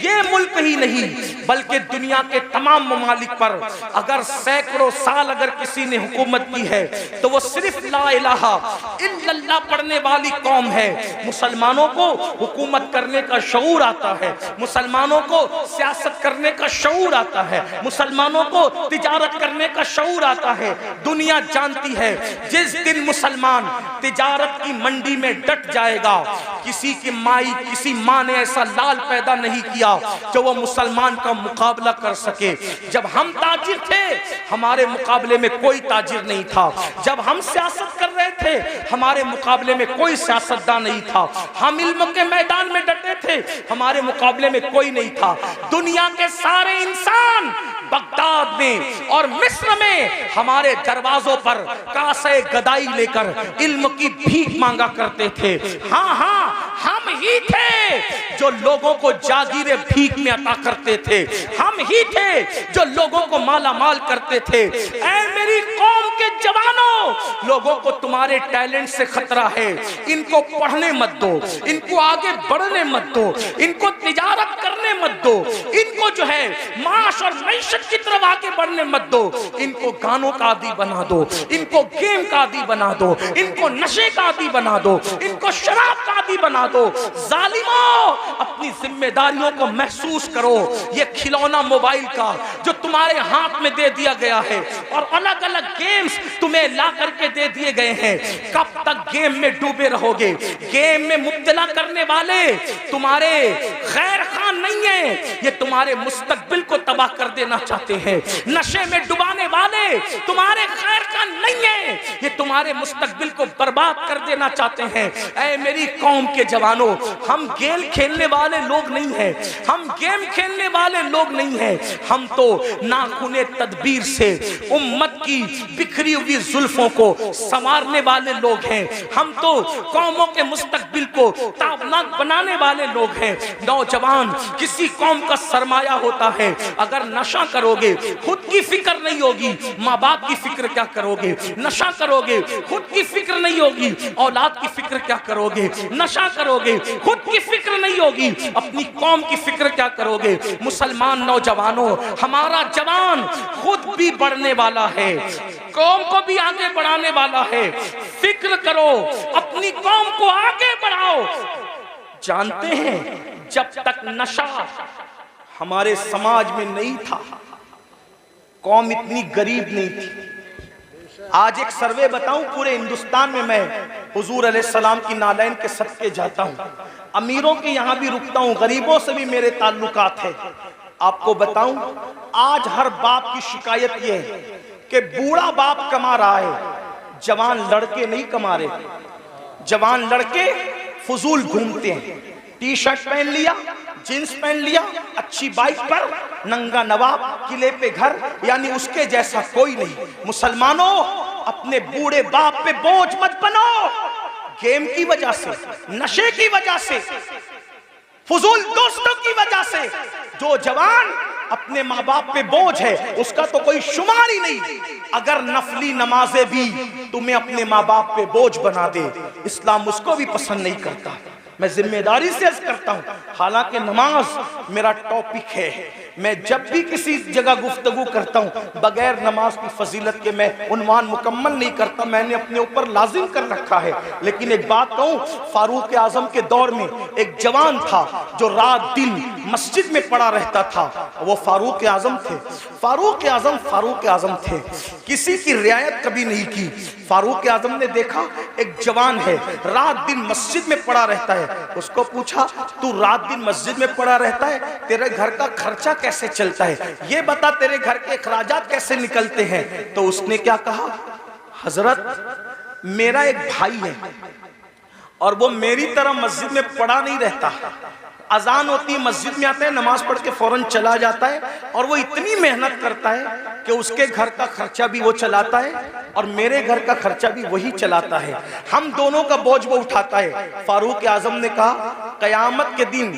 ये मुल्क ही नहीं बल्कि दुनिया के तमाम ममालिक पर अगर सैकड़ों साल अगर किसी ने हुकूमत की है तो वो सिर्फ ला इलाहा इल्लल्लाह पढ़ने वाली कौम है। मुसलमानों को हुकूमत करने का शऊर आता है, मुसलमानों को सियासत करने का शऊर आता है, मुसलमानों को तिजारत करने का शऊर आता है। दुनिया जानती है जिस दिन मुसलमान तिजारत की मंडी में डट जाएगा, किसी माँ ने ऐसा लाल पैदा नहीं किया जो वो मुसलमान का मुकाबला कर सके। जब हम ताजिर थे, हमारे मुकाबले में कोई ताजिर नहीं था। जब हम सियासत कर रहे थे, हमारे मुकाबले में कोई सियासतदान नहीं था। हम इल्म के मैदान में डटे थे, हमारे मुकाबले में कोई नहीं था। दुनिया के सारे इंसान बगदाद में और मिस्र में हमारे दरवाजों पर कासे गदाई लेकर इल्म की भीख मांगा करते थे। हाँ, हम ही थे जो लोगों को जागीरे भीख में अता करते थे, हम ही थे जो लोगों को माला माल करते थे। ऐ मेरी कौम के जवानों, लोगों को तुम्हारे टैलेंट से खतरा है, इनको पढ़ने मत दो, इनको आगे बढ़ने मत दो, इनको तिजारत करने मत दो, इनको जो है माश और मैशत की तरफ आगे बढ़ने मत दो, इनको गानों का आदी बना दो, इनको गेम का आदी बना दो, इनको नशे का आदी बना दो, इनको शराब का आदी बना दो। जालिमों, अपनी जिम्मेदारियों को महसूस करो। ये खिलौना मोबाइल का जो तुम्हारे हाथ में दे दिया गया है और अलग अलग गेम्स तुम्हें ला करके दे दिए गए हैं, कब तक गेम में डूबे रहोगे? गेम में मुब्तला करने वाले तुम्हारे खैर खान नहीं है, ये तुम्हारे मुस्तकबिल को तबाह कर देना चाहते हैं। नशे में डुबाने वाले तुम्हारे खैर खान नहीं है, ये तुम्हारे मुस्तकबिल को बर्बाद कर देना चाहते हैं। ऐ मेरी कौम के जवानों, हम गेम खेलने वाले लोग नहीं हैं, हम गेम खेलने वाले लोग नहीं हैं। हम तो नाखूने तदबीर से उम्मत की बिखरी हुई जुल्फों को संवारने वाले लोग हैं। हम तो कौमों के मुस्तकबिल को ताबनाक बनाने वाले लोग हैं। नौजवान किसी कौम का सरमाया होता है। अगर नशा करोगे, खुद की फिक्र नहीं होगी, माँ बाप की फिक्र क्या करोगे? नशा करोगे, खुद की फिक्र नहीं होगी, औलाद की फिक्र क्या करोगे? नशा करोगे, खुद की फिक्र नहीं होगी, अपनी कौम की फिक्र क्या करोगे? मुसलमान नौजवानों, हमारा जवान खुद भी बढ़ने वाला है, कौम को भी आगे बढ़ाने वाला है। फिक्र करो, अपनी कौम को आगे बढ़ाओ। जानते हैं, जब तक नशा हमारे समाज में नहीं था, कौम इतनी गरीब नहीं थी। आज एक सर्वे बताऊं, पूरे हिंदुस्तान में मैं हुजूर अलैहिस्सलाम की नालैन के सदके जाता हूं, अमीरों के यहां भी रुकता हूं, गरीबों से भी मेरे ताल्लुकात है। आपको बताऊं, आज हर बाप की शिकायत यह है कि बूढ़ा बाप कमा रहा है, जवान लड़के नहीं कमा रहे। जवान लड़के फजूल घूमते हैं, टी शर्ट पहन लिया, जींस पहन लिया, अच्छी बाइक पर, नंगा नवाब, किले पे घर, यानी उसके जैसा कोई नहीं। मुसलमानों, अपने बूढ़े बाप पे बोझ मत बनो। गेम की वजह से, नशे की वजह से, फजूल दोस्तों की वजह से जो जवान अपने माँ बाप पे बोझ है, उसका तो कोई शुमार ही नहीं। अगर नफली नमाजें भी तुम्हें अपने माँ बाप पे बोझ बना दे, इस्लाम उसको भी पसंद नहीं करता। मैं जिम्मेदारी से अर्ज करता हूं, हालांकि नमाज मेरा टॉपिक है, मैं जब भी किसी जगह गुफ्तगू करता हूं बगैर नमाज की फजीलत के मैं उन्वान मुकम्मल नहीं करता, मैंने अपने ऊपर लाजिम कर रखा है। लेकिन एक बात कहूं, फारूक आजम के दौर में एक जवान था जो रात दिन मस्जिद में पड़ा रहता था, वो फारूक आजम थे। फारूक आजम थे, किसी की रियायत कभी नहीं की। फारूक आजम ने देखा एक जवान है रात दिन मस्जिद में पड़ा रहता है, उसको पूछा तू रात दिन मस्जिद में पड़ा रहता है, तेरे घर का खर्चा कैसे चलता है, ये बता तेरे घर के अखराजात कैसे निकलते हैं। तो उसने क्या कहा, हजरत मेरा एक भाई है और वो मेरी तरह मस्जिद में पड़ा नहीं रहता, अजान होती है मस्जिद में आता है, नमाज पढ़ के फौरन चला जाता है, और वो इतनी मेहनत करता है कि उसके घर का खर्चा भी वो चलाता है और मेरे घर का खर्चा भी वही चलाता है, हम दोनों का बोझ वो उठाता है। फारूक आजम ने कहा कयामत के दिन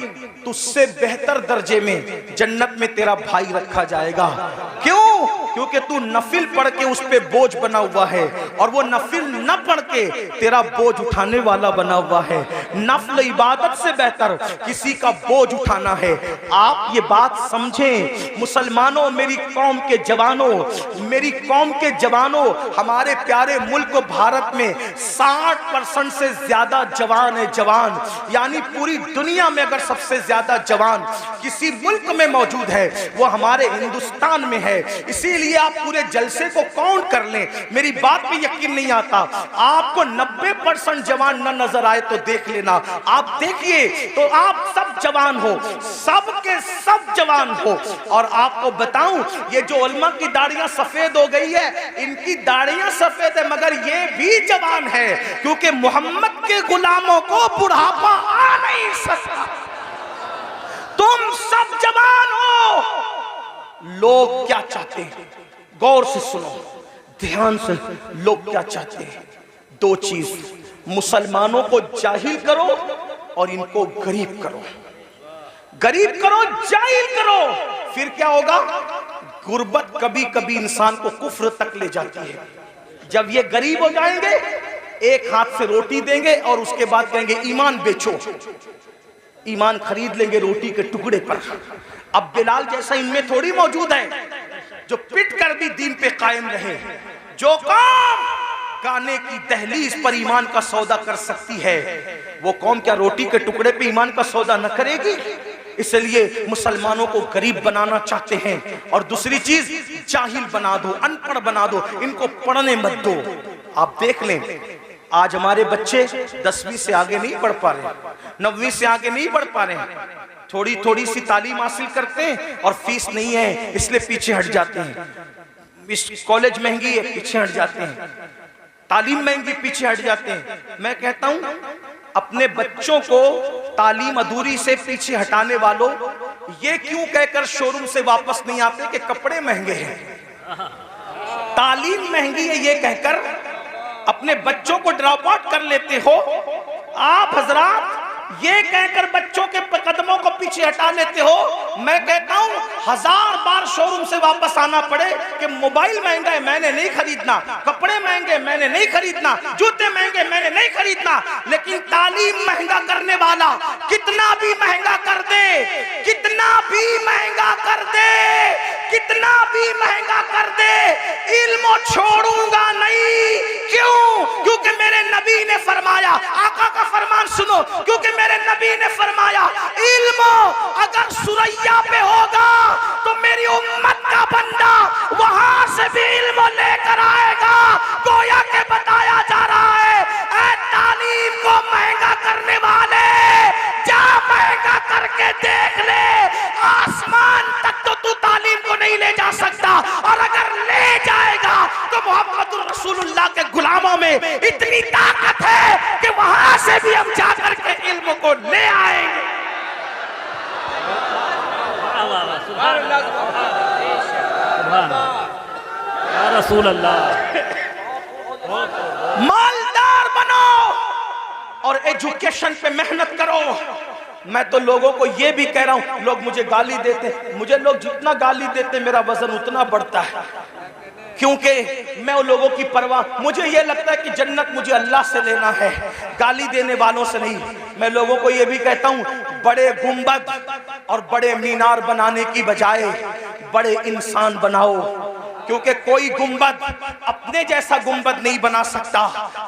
तुझसे बेहतर दर्जे में जन्नत में तेरा भाई रखा जाएगा। क्यों? क्योंकि तू नफिल पढ़ के उस पे बोझ बना हुआ है और वो नफिल न पढ़ के तेरा बोझ उठाने वाला बना हुआ है। नफल इबादत से बेहतर किसी का बोझ उठाना है। आप ये बात समझें मुसलमानों, मेरी कौम के जवानों, मेरी कौम के जवानों, हमारे प्यारे मुल्क भारत में 60% से ज्यादा जवान है। जवान यानी पूरी दुनिया में अगर सबसे ज्यादा जवान किसी मुल्क में मौजूद है वो हमारे हिंदुस्तान में है। इसीलिए आप पूरे जलसे को काउंट कर लें, मेरी बात पे यकीन नहीं आता, आपको 90% जवान न नजर आए तो देख लेना, आप देखिए तो आप सब जवान हो, सब के सब जवान हो। और आपको बताऊं ये जो उलमा की दाढ़ियां सफेद हो गई है, इनकी दाढ़ियां सफेद है मगर ये भी जवान है, क्योंकि मोहम्मद के गुलामों को बुढ़ापा आ नहीं सकता। तुम सब जवान हो। लोग क्या चाहते हैं, गौर से सुनो, ध्यान से, लोग क्या चाहते हैं? दो चीज, मुसलमानों को जाहिल करो और इनको गरीब करो। गरीब करो, जाहिल करो, फिर क्या होगा? गुर्बत कभी कभी इंसान को कुफ्र तक ले जाती है। जब ये गरीब हो जाएंगे, एक हाथ से रोटी देंगे और उसके बाद कहेंगे ईमान बेचो, ईमान खरीद लेंगे रोटी के टुकड़े पर। अब बिलाल जैसा इनमें थोड़ी मौजूद है जो पिट कर भी दीन पे कायम रहे। जो कौम गाने की दहलीज पर ईमान का सौदा कर सकती है, वो कौम क्या रोटी के टुकड़े पे ईमान का सौदा न करेगी? इसलिए मुसलमानों को गरीब बनाना चाहते हैं। और दूसरी चीज, जाहिल बना दो, अनपढ़ बना दो, इनको पढ़ने मत दो। आप देख लें, आज हमारे बच्चे 10वीं से आगे नहीं बढ़ पा रहे, 9वीं से आगे नहीं बढ़ पा रहे हैं। थोड़ी थोड़ी सी तालीम हासिल करते हैं और फीस नहीं है इसलिए पीछे हट जाते हैं। इस कॉलेज महंगी है, पीछे हट जाते हैं। तालीम महंगी, पीछे हट जाते हैं। मैं कहता हूं अपने बच्चों को तालीम अधूरी से पीछे हटाने वालों, ये क्यों कहकर शोरूम से वापस नहीं आते कि कपड़े महंगे हैं, तालीम महंगी है, ये कहकर अपने बच्चों को ड्रॉप आउट कर लेते हो। आप हजरात ये कहकर बच्चों के कदमों को पीछे हटा लेते हो। मैं कहता हूं 1000 बार शोरूम से वापस आना पड़े कि मोबाइल महंगा है मैंने नहीं खरीदना, कपड़े महंगे मैंने नहीं खरीदना, जूते महंगे मैंने नहीं खरीदना, लेकिन तालीम महंगा करने वाला कितना भी महंगा कर दे, कितना भी महंगा कर दे, कितना भी महंगा कर दे, इल्म छोड़ूंगा नहीं। क्यों? क्योंकि मेरे नबी ने फरमाया, आका का फरमान सुनो, क्योंकि मेरे नबी ने फरमाया इल्म अगर सुरैया पे होगा तो मेरी उम्मत का बंदा वहां से भी इल्म लेकर आएगा। गोया के बताया जा रहा है, ऐ तालीम को महंगा करने वाले, जा महंगा करके देख ले, आसमान तक तो तू तालीम को नहीं ले जा सकता, और अगर ले जाएगा तो मोहम्मद रसूलुल्लाह के गुलामों में इतनी ताकत है कि वहां से भी हम जाकर के इल्म को ले आएंगे। रसूल अल्लाह, मालदार बनो और एजुकेशन पे मेहनत करो। मैं तो लोगों को ये भी कह रहा हूं, लोग मुझे गाली देते, मुझे लोग जितना गाली देते मेरा वजन उतना बढ़ता है, क्योंकि मैं उन लोगों की परवाह, मुझे ये लगता है कि जन्नत मुझे अल्लाह से लेना है, गाली देने वालों से नहीं। मैं लोगों को ये भी कहता हूं, बड़े गुंबद और बड़े मीनार बनाने की बजाय बड़े इंसान बनाओ, क्योंकि कोई गुंबद अपने जैसा गुंबद नहीं बना सकता,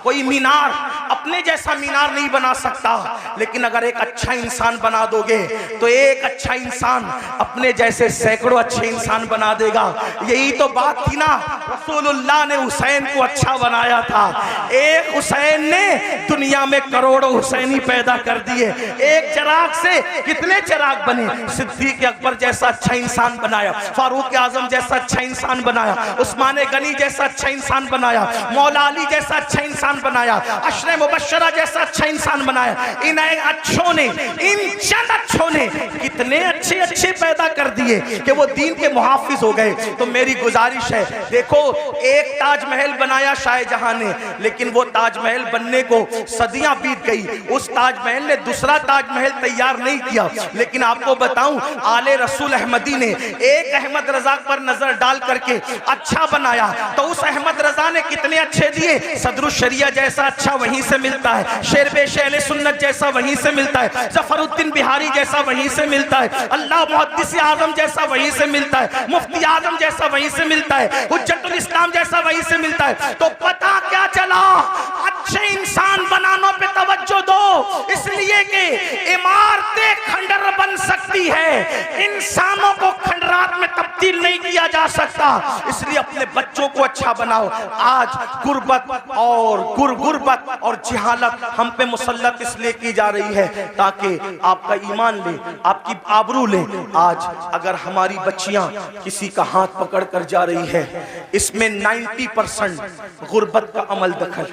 कोई मीनार अपने जैसा मीनार नहीं बना सकता, लेकिन अगर एक अच्छा इंसान बना दोगे तो एक अच्छा इंसान अपने जैसे सैकड़ों अच्छे इंसान बना देगा। यही तो बात थी ना, रसूलुल्लाह ने हुसैन को अच्छा बनाया था, एक हुसैन ने दुनिया में करोड़ों हुसैनी पैदा कर दिए, एक चिराग से कितने चिराग बने, सिद्दीक अकबर जैसा अच्छा इंसान बनाया, फारूक आजम जैसा अच्छा इंसान बनाया, उस्मान गनी जैसा अच्छा इंसान बनाया, मौला अली जैसा अच्छा इंसान बनाया, अशरे मुबश्शरा जैसा अच्छा इंसान बनाया। इन अच्छों ने, इन चंद अच्छों ने कितने अच्छे अच्छे पैदा कर दिए कि वो दीन के मुहाफिज हो गए। तो मेरी गुजारिश है, देखो एक ताजमहल बनाया शाहजहां ने, लेकिन वो ताजमहल बनने को सदियां बीत गई, उस ताजमहल ने दूसरा ताजमहल तैयार नहीं किया। लेकिन आपको बताऊं, आले रसूल अहमदी ने एक अहमद रजा पर नजर डाल करके अच्छा बनाया, तो उस अहमद रजा ने कितने अच्छे दिए, सदरुल शरिया जैसा अच्छा वहीं से मिलता है, शेरबे शहले सुन्नत जैसा वहीं से मिलता है, जफरुद्दीन बिहारी जैसा वहीं से मिलता है, अल्लाह मुहद्दिस आजम जैसा वहीं से मिलता है, मुफ्ती आजम जैसा वहीं से मिलता है, हुज्जतुल इस्लाम जैसा वहीं से मिलता है। तो पता क्या चला, अच्छे इंसान बनाने पे तवज्जो दो, इसलिए कि इमारतें खंडर बन सकती है, इंसानों को खंडरात में तब्दील नहीं किया जा सकता, इसलिए अपने बच्चों को अच्छा बनाओ। आज गुर्बत और जिहालत हम पे मुसल्लत इसलिए की जा रही है ताकि आपका ईमान ले, आपकी आबरू ले। आज अगर हमारी बच्चियां किसी का हाथ पकड़ कर जा रही है, इसमें 90% गुर्बत का अमल दखल,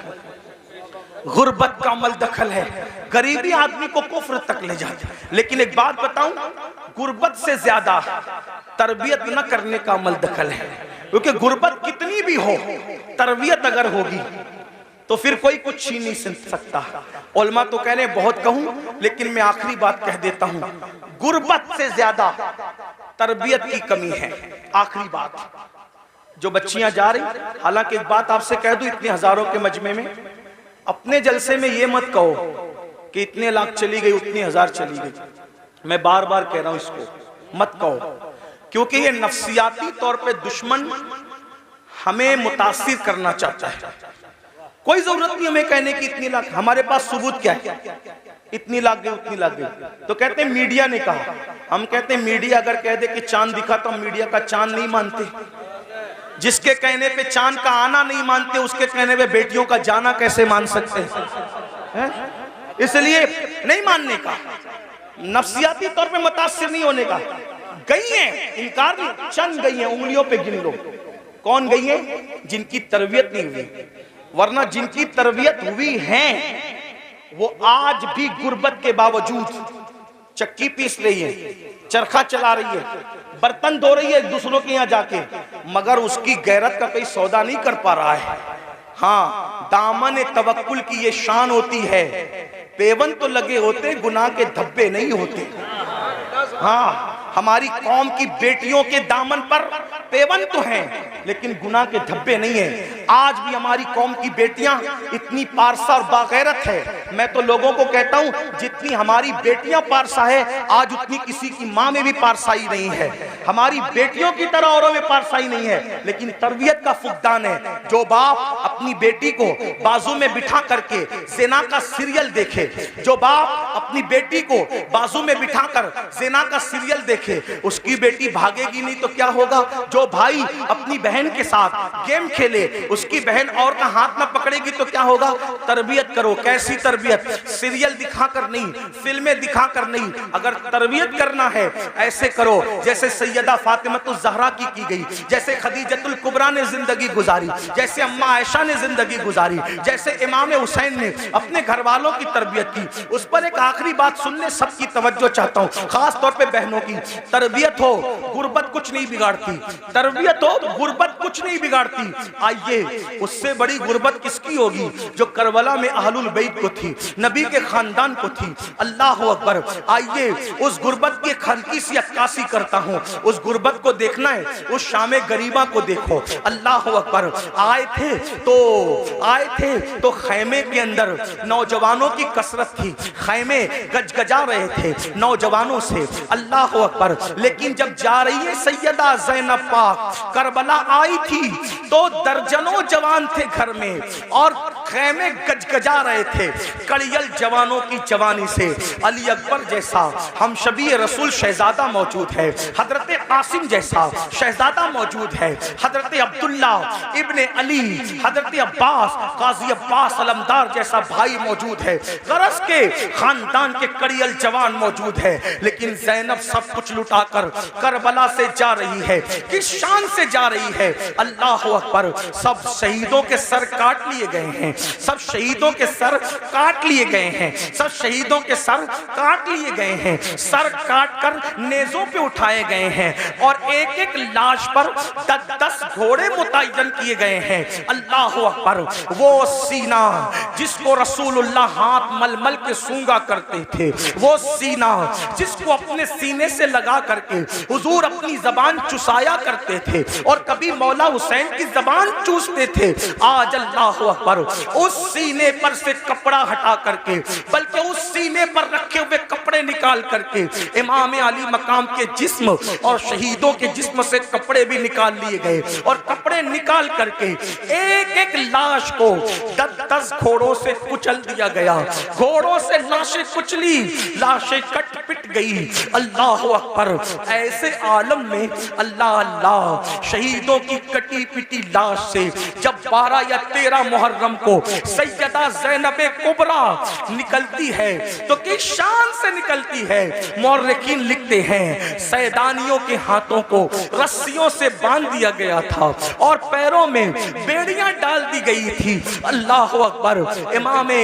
गुर्बत का अमल दखल है। गरीबी आदमी को कुफ्र तक ले जाती है। लेकिन एक बात बताऊं, गुर्बत से ज्यादा तरबियत न करने का अमल दखल है, क्योंकि गुर्बत कितनी भी हो, तरबियत अगर होगी तो फिर कोई कुछ छीन नहीं सकता। उलमा तो कह रहे हैं बहुत कहूं, लेकिन मैं आखिरी बात कह देता हूं, गुर्बत से ज्यादा तरबियत की कमी है। आखिरी बात, जो बच्चियां जा रही, हालांकि एक बात आपसे कह दूं, इतने हजारों के मजमे में अपने जलसे में ये मत कहो कि इतने लाख चली गई, उतनी हजार चली गई। मैं बार बार कह रहा हूं, इसको मत कहो, क्योंकि ये नफ्सियाती तौर पे दुश्मन हमें मुतासिर करना चाहता है। कोई जरूरत नहीं हमें कहने की इतनी लाख, हमारे पास सबूत क्या है, इतनी लाख गई, उतनी लाख गई। तो कहते हैं मीडिया ने कहा, हम कहते हैं मीडिया अगर कह दे कि चांद दिखा तो हम मीडिया का चांद नहीं मानते। जिसके कहने पे चांद का आना नहीं मानते, उसके कहने पे बेटियों का जाना कैसे मान सकते हैं? इसलिए नहीं मानने का, नफ्सियाती तौर पे मुतासिर नहीं होने का। गई हैं, इनकार नहीं, चंद गई हैं, उंगलियों पे गिन लो कौन गई हैं, जिनकी तरबियत नहीं हुई। वरना जिनकी तरबियत हुई है वो आज भी गुर्बत के बावजूद चक्की पीस रही है, चरखा चला रही है, बर्तन धो रही है दूसरों के यहाँ जाके, मगर उसकी गैरत का कोई सौदा नहीं कर पा रहा है। हाँ, दामन तवक्कुल की ये शान होती है, पेवन तो लगे होते, गुनाह के धब्बे नहीं होते। हाँ, हमारी कौम की बेटियों के दामन पर पेवन तो हैं, लेकिन गुनाह के धब्बे नहीं है। आज भी हमारी कौम की बेटियां इतनी पारसा और बागैरत है। मैं तो लोगों को कहता हूं, जितनी हमारी बेटियां पारसा है, आज उतनी किसी की माँ में भी पारसाई नहीं है। हमारी बेटियों की तरह औरों में पारसाई नहीं है, लेकिन तरबियत का फुकदान है। जो बाप अपनी बेटी को बाजू में बिठा करके ज़िना का सीरियल देखे, जो बाप अपनी बेटी को बाजू में बिठाकर ज़िना का सीरियल देखे, उसकी बेटी भागेगी नहीं तो क्या होगा। जो भाई अपनी बहन के साथ गेम खेले, उसकी बहन और का हाथ में पकड़ेगी तो क्या होगा। तरबियत करो। कैसी तरबियत? सीरियल दिखाकर नहीं, फिल्में दिखाकर नहीं। अगर तरबियत करना है ऐसे करो जैसे सैयदा फातिमतुल ज़हरा की गई, जैसे खदीजतुल कुबरा ने जिंदगी गुजारी, जैसे अम्मा आयशा ने जिंदगी गुजारी, जैसे इमाम हुसैन ने अपने घर वालों की तरबियत की। उस पर एक आखिरी बात सुनने सबकी तवज्जो चाहता हूँ, खास तौर पे बहनों की। तरबियत हो, गुर्बत कुछ नहीं बिगाड़ती। तरबियत हो, गुर्बत कुछ नहीं बिगाड़ती। आइए उससे बड़ी गुर्बत किसकी होगी जो करबला में अहलुल बैत को थी, नबी के खानदान को थी। अल्लाह अकबर। आइए उस गुर्बत की खलकी सी अक्कासी करता हूँ। उस गुर्बत को देखना है, उस शामे गरीबा को देखो। अल्लाह अकबर। आए थे तो खैमे के अंदर नौजवानों की कसरत थी, खैमे गजगजा रहे थे नौजवानों से। अल्लाह अकबर। लेकिन जब जा रही है सैयदा ज़ैनब पाक करबला आई थी तो दर्जनों जवान थे घर में और खैमे गजगजा रहे थे कड़ियल जवानों की जवानी से। अली अकबर जैसा हम शबी रसूल शहजादा मौजूद है, हजरत कासिम जैसा शहजादा मौजूद है, हजरत अब्दुल्ला इब्ने अली, हजरत अब्बास काजी अब्बास अलमदार जैसा भाई मौजूद है, गरज के खानदान के कड़ियल जवान मौजूद है। लेकिन ज़ैनब सब कुछ लुटाकर करबला से जा रही है, किस शान से जा रही है। अल्लाह अकबर। सब शहीदों के सर काट लिए गए हैं, सब शहीदों के सर काट लिए गए हैं, सब शहीदों के सर काट लिए गए हैं, सर काट कर नेज़ों पे उठाए गए हैं और एक एक लाश पर 10 घोड़े मुतय्यन किए गए हैं। अल्लाह अकबर। वो सीना जिसको रसूलुल्लाह हाथ मलमल के सूंगा करते थे, वो सीना जिसको अपने सीने से लगा करके हुजूर अपनी जबान चुसाया करते थे और कभी मौला हुसैन की जबान चूसते थे। आज अल्लाह अकबर उस सीने पर से कपड़ा हटा करके, बल्कि उस सीने पर रखे हुए कपड़े निकाल करके इमाम अली मकाम के जिस्म और शहीदों के जिस्म से कपड़े भी निकाल लिए गए और कपड़े निकाल करके एक एक लाश को 10 घोड़ों से कुचल दिया गया। घोड़ों से लाशें कुचली, लाशें कट पिट गई। अल्लाह अकबर। ऐसे आलम में अल्लाह अल्लाह शहीदों की कटी पिटी लाश से जब 12 या 13 मुहर्रम को सैयदा ज़ैनब कुबरा निकलती है तो किस शान से निकलती है। मौर्रिखीन लिखते हैं सैदानियों के हाथों को रस्सियों से बांध दिया गया था और पैरों में बेड़ियां डाल दी गई थी। अल्लाह अकबर। इमाम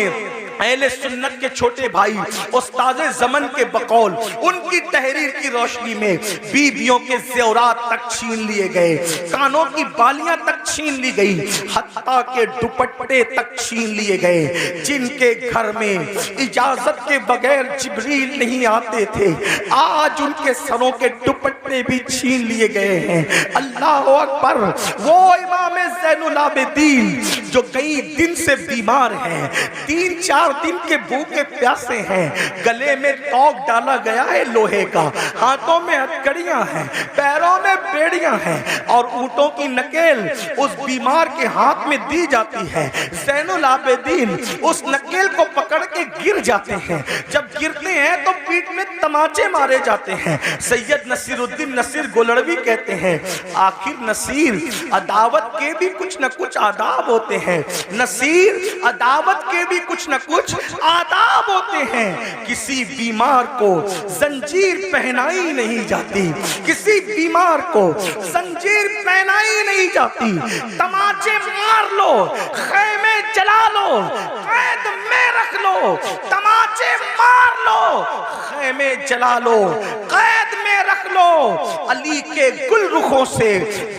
अहले सुन्नत के छोटे भाई उस्ताज़े ज़मन के बकौल उनकी तहरीर की रोशनी में बीबियों के ज़ेवरात तक छीन लिए गए, कानों की बालियां तक छीन ली गई, हत्ता के दुपट्टे तक छीन लिए गए। जिनके घर में इजाजत के बगैर जिब्रील नहीं आते थे, आज उनके सरों के दुपट्टे भी छीन लिए गए हैं। अल्लाह अकबर। वो इमाम ज़ैनुल आबिदीन जो कई दिन से बीमार हैं, 3-4 दिन के भूखे प्यासे हैं, गले में तोक डाला गया है लोहे का, हाथों में हथकड़ियां हैं, पैरों में बेड़ियां हैं और ऊंटों की नकेल उस बीमार के हाथ में दी जाती है। ज़ैनुल आबिदीन उस नकेल को पकड़ के गिर जाते हैं, जब गिरते हैं तो पीठ में तमाचे मारे जाते हैं। सैयद नसीरुद्दीन नसीर गोलड़वी कहते हैं आखिर नसीर अदावत के भी कुछ न कुछ आदाब होते हैं, नसीर अदावत के भी कुछ न कुछ आदाब होते हैं। किसी बीमार को जंजीर पहनाई नहीं जाती, किसी बीमार को जंजीर पहनाई नहीं जाती। तमाचे मार लो, खैमे जला लो, कैद में रख लो, तमाचे मार लो, खैमे जला लो, कैद में रख लो। अली के गुल रुखों से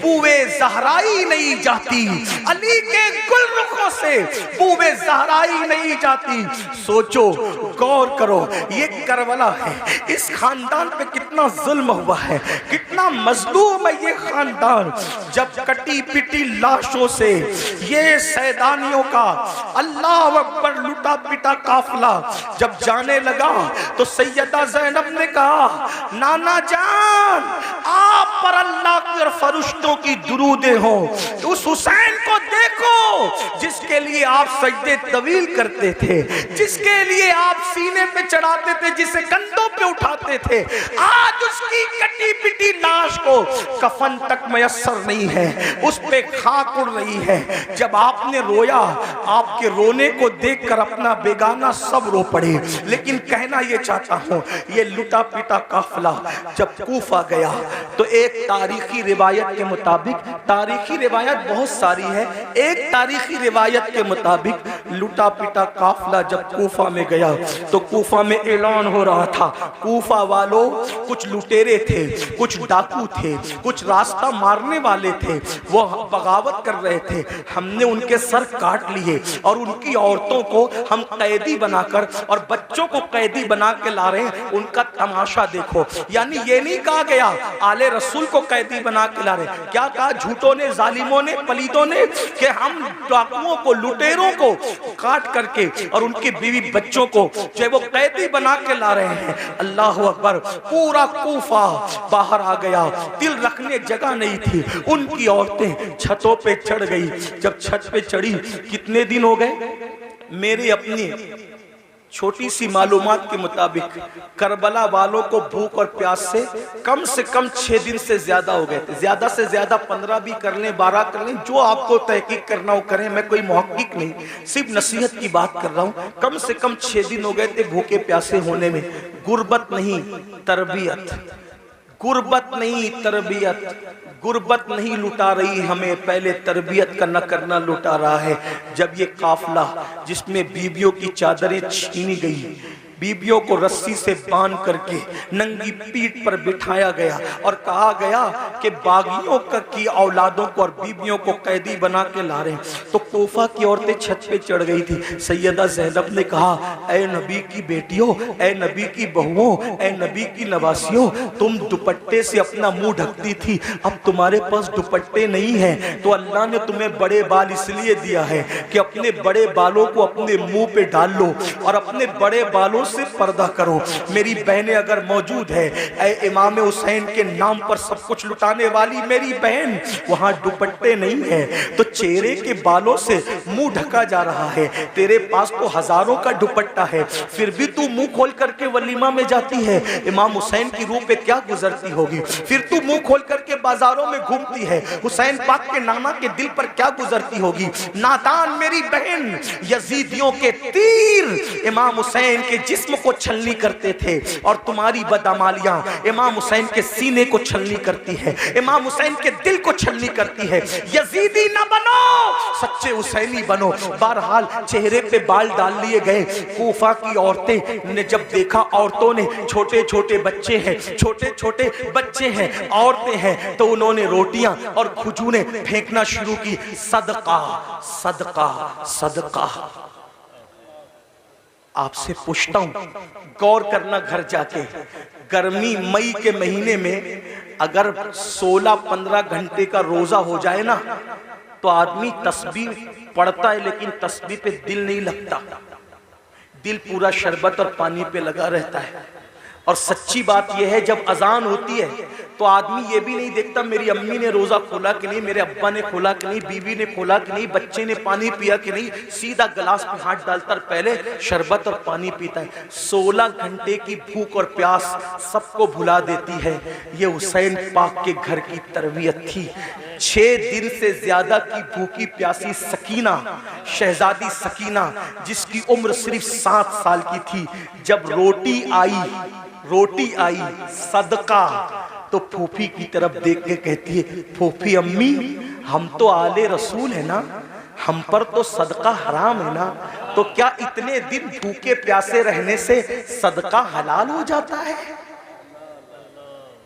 बूए ज़हराई नहीं जाती, अली के गुल रुखों से बूए ज़हराई नहीं जाती। सोचो, गौर करो, ये करबला है, इस खानदान पे कितना जुल्म हुआ है, कितना मजलूम है ये खानदान। जब कटी पिटी लाशों से ये सैदानियों का अल्लाह अकबर लुटा पिटा काफिला जब जाने लगा तो सैयदा ज़ैनब ने कहा नाना जान आप पर अल्लाह के और फरिश्तों की दुरूदें हो। उस हुसैन को देखो जिसके लिए आप सजदे तवील करते थे, जिसके लिए आप सीने पे चढ़ाते थे, जिसे कंधों पे उठाते थे, आज उसकी कटी पिटी लाश को कफन तक मयस्सर नहीं है, उस पे खाक उड़ रही है। जब आपने रोया, आपके रोने को देखकर अपना बेगाना सब रो पड़े। लेकिन कहना ये चाहता हूँ, ये लुटा पिटा काफिला जब कूफा गया तो एक तारीखी रिवायत के मुताबिक, तारीखी रिवायत बहुत सारी है, एक तारीखी रिवायत के मुताबिक लुटा पिटा काफिला जब कूफा में गया तो कूफा में ऐलान हो रहा था, कूफा वालों कुछ लुटेरे थे, कुछ डाकू थे, कुछ रास्ता मारने वाले थे, वो बगावत कर रहे थे, हमने उनके सर काट लिए और उनकी औरतों को हम कैदी बनाकर और बच्चों को कैदी बना के ला रहे हैं, उनका तमाशा देखो। यानी ये नहीं कहा गया आले रसूल को कैदी बना के ला रहे, क्या कहा झूठों ने, जालिमों ने, पलीदों ने कि हम डाकुओं को, लुटेरों को काट करके और उनके बीवी बच्चों को जो वो कैदी बना के ला रहे हैं। अल्लाह अकबर, पूरा कूफा बाहर आ गया, दिल रखने जगह नहीं थी। उनकी औरतें छतों पे चढ़ गई, जब छत पे चढ़ी कितने दिन हो गए, मेरी अपनी छोटी सी मालूमात के मुताबिक करबला वालों को भूख और प्यास से कम 6 दिन से ज्यादा हो गए थे, ज्यादा से ज्यादा 15 भी कर लें, 12 कर लें, जो आपको तहकीक करना हो करें, मैं कोई मुहक्किक नहीं, सिर्फ नसीहत की बात कर रहा हूँ। कम से कम 6 दिन हो गए थे भूखे प्यासे होने में। गुर्बत नहीं तरबियत, गुर्बत नहीं तरबियत, गुर्बत नहीं लुटा रही हमें, पहले तरबियत का न करना लुटा रहा है। जब ये काफिला जिसमें बीबियों की चादरें छीनी गई, बीबियों को रस्सी से बांध करके नंगी पीठ पर बिठाया गया और कहा गया कि बागियों की औलादों को और बीबियों को कैदी बना के ला रहे हैं, तो कूफा की औरतें छत पे चढ़ गई थी। सैयदा ज़ैनब ने कहा, ऐ नबी की बेटियों, ऐ नबी की बहुओं, ऐ नबी की नवासियों, तुम दुपट्टे से अपना मुंह ढकती थी, अब तुम्हारे पास दुपट्टे नहीं है तो अल्लाह ने तुम्हें बड़े बाल इसलिए दिया है कि अपने बड़े बालों को अपने मुंह पे डाल लो और अपने बड़े बालों से पर्दा करो। मेरी बहनें अगर मौजूद है, ऐ इमाम हुसैन के नाम पर सब कुछ लुटाने वाली मेरी बहन, वहां दुपट्टे नहीं है तो चेहरे के बालों से मुंह ढका जा रहा है, तेरे पास तो हजारों का दुपट्टा है, फिर भी तू मुंह खोल करके वलीमा में जाती है, इमाम हुसैन की रूह पे क्या गुजरती होगी, फिर तू मुंह खोल करके बाजारों में घूमती है, हुसैन पाक के नाना के दिल पर क्या गुजरती होगी। नादान मेरी बहन, यजीदियों के तीर इमाम हुसैन के जिस्म को छलनी करते थे और तुम्हारी बदअमालियां इमाम हुसैन के सीने को छलनी करती है, इमाम हुसैन के दिल को छलनी करती है। यजीदी ना बनो, सच्चे हुसैनी बनो। बहरहाल चेहरे पे बाल डाल लिए गए। कूफा की औरतें ने जब देखा, औरतों ने, छोटे छोटे बच्चे हैं, छोटे छोटे बच्चे हैं, औरतें हैं, तो उन्होंने रोटियां और खजूरें फेंकना शुरू की। सदका सदका सदका। आपसे पूछता हूं, गौर करना घर जाके, गर्मी मई के महीने में अगर 16-15 घंटे का रोजा हो जाए ना तो आदमी तस्बीह पढ़ता है लेकिन तस्बीह पे दिल नहीं लगता, दिल पूरा शरबत और पानी पे लगा रहता है। और सच्ची बात यह है, जब अजान होती है तो आदमी ये भी नहीं देखता मेरी अम्मी ने रोजा खोला कि नहीं, मेरे अब्बा ने खोला कि नहीं, बीवी ने खोला कि नहीं, बच्चे ने पानी पिया कि नहीं, सीधा गिलास पे हाथ डालता पहले शरबत और पानी पीता है। 16 घंटे की भूख और प्यास सबको भुला देती है। ये हुसैन पाक के घर की तरबियत थी। 6 दिन से ज्यादा की भूखी प्यासी सकीना, शहजादी सकीना, जिसकी उम्र सिर्फ 7 साल की थी, जब रोटी आई सदका, तो फूफी की तरफ देख के कहती है, फूफी अम्मी हम तो आले रसूल है ना, हम पर तो सदका हराम है ना, तो क्या इतने दिन भूखे प्यासे रहने से सदका हलाल हो जाता है?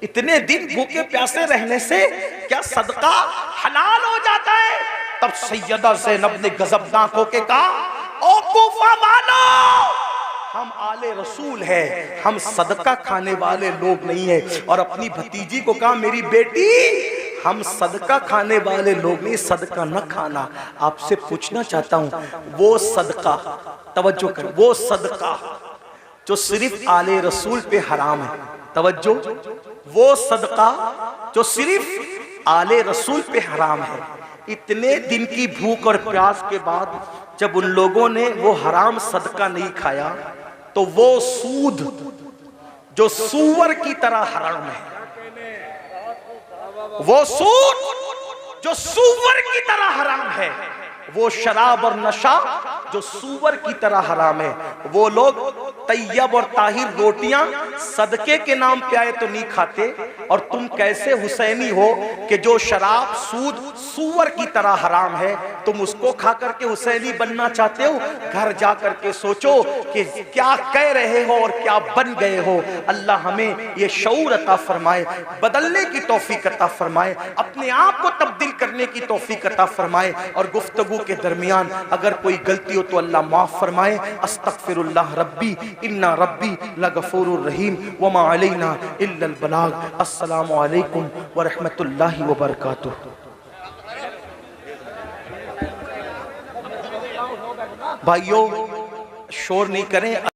इतने दिन भूखे प्यासे रहने से क्या सदका हलाल हो जाता है? तब सैयदा ज़ैनब ने गजबनाक होके कहा, ओ कूफा वालों, हम आले रसूल है, हम सदका खाने वाले लोग नहीं है। और अपनी भतीजी को कहा, मेरी बेटी हम सदका खाने वाले लोग नहीं, सदका न खाना। आपसे पूछना चाहता हूं, वो सदका, तवज्जो कर, वो सदका जो सिर्फ आले रसूल पे हराम है, तवज्जो, वो सदका जो सिर्फ आले रसूल पे हराम है, इतने दिन की भूख और प्यास के बाद जब उन लोगों ने वो हराम सदका नहीं खाया, तो वो सूद जो सूअर की तरह हराम है, वो सूद जो सूअर की तरह हराम है, वो शराब और नशा जो सूअर की तरह हराम है। वो लोग तैयब और ताहिर रोटियां सदके के नाम पे आए तो नहीं खाते, और तुम कैसे हुसैनी हो कि जो शराब सूद सूअर की तरह हराम है तुम उसको खा करके हुसैनी बनना चाहते हो। घर जा करके सोचो कि क्या कह रहे हो और क्या बन गए हो। अल्लाह हमें ये शऊर अता फरमाए, बदलने की तौफीक अता फरमाए, अपने आप को तब्दील करने की तौफीक अता फरमाए। और गुफ्तगू के दरमियान अगर कोई गलती हो तो अल्लाह माफ फरमाए। अस्तगफिरुल्लाह रब्बी इन्ना रब्बी लगफूरुर रहीम वमा अलैना इल्लल बलाग। अस्सलामु अलैकुम व रहमतुल्लाहि व बरकातुहू। भाइयों शोर नहीं करें।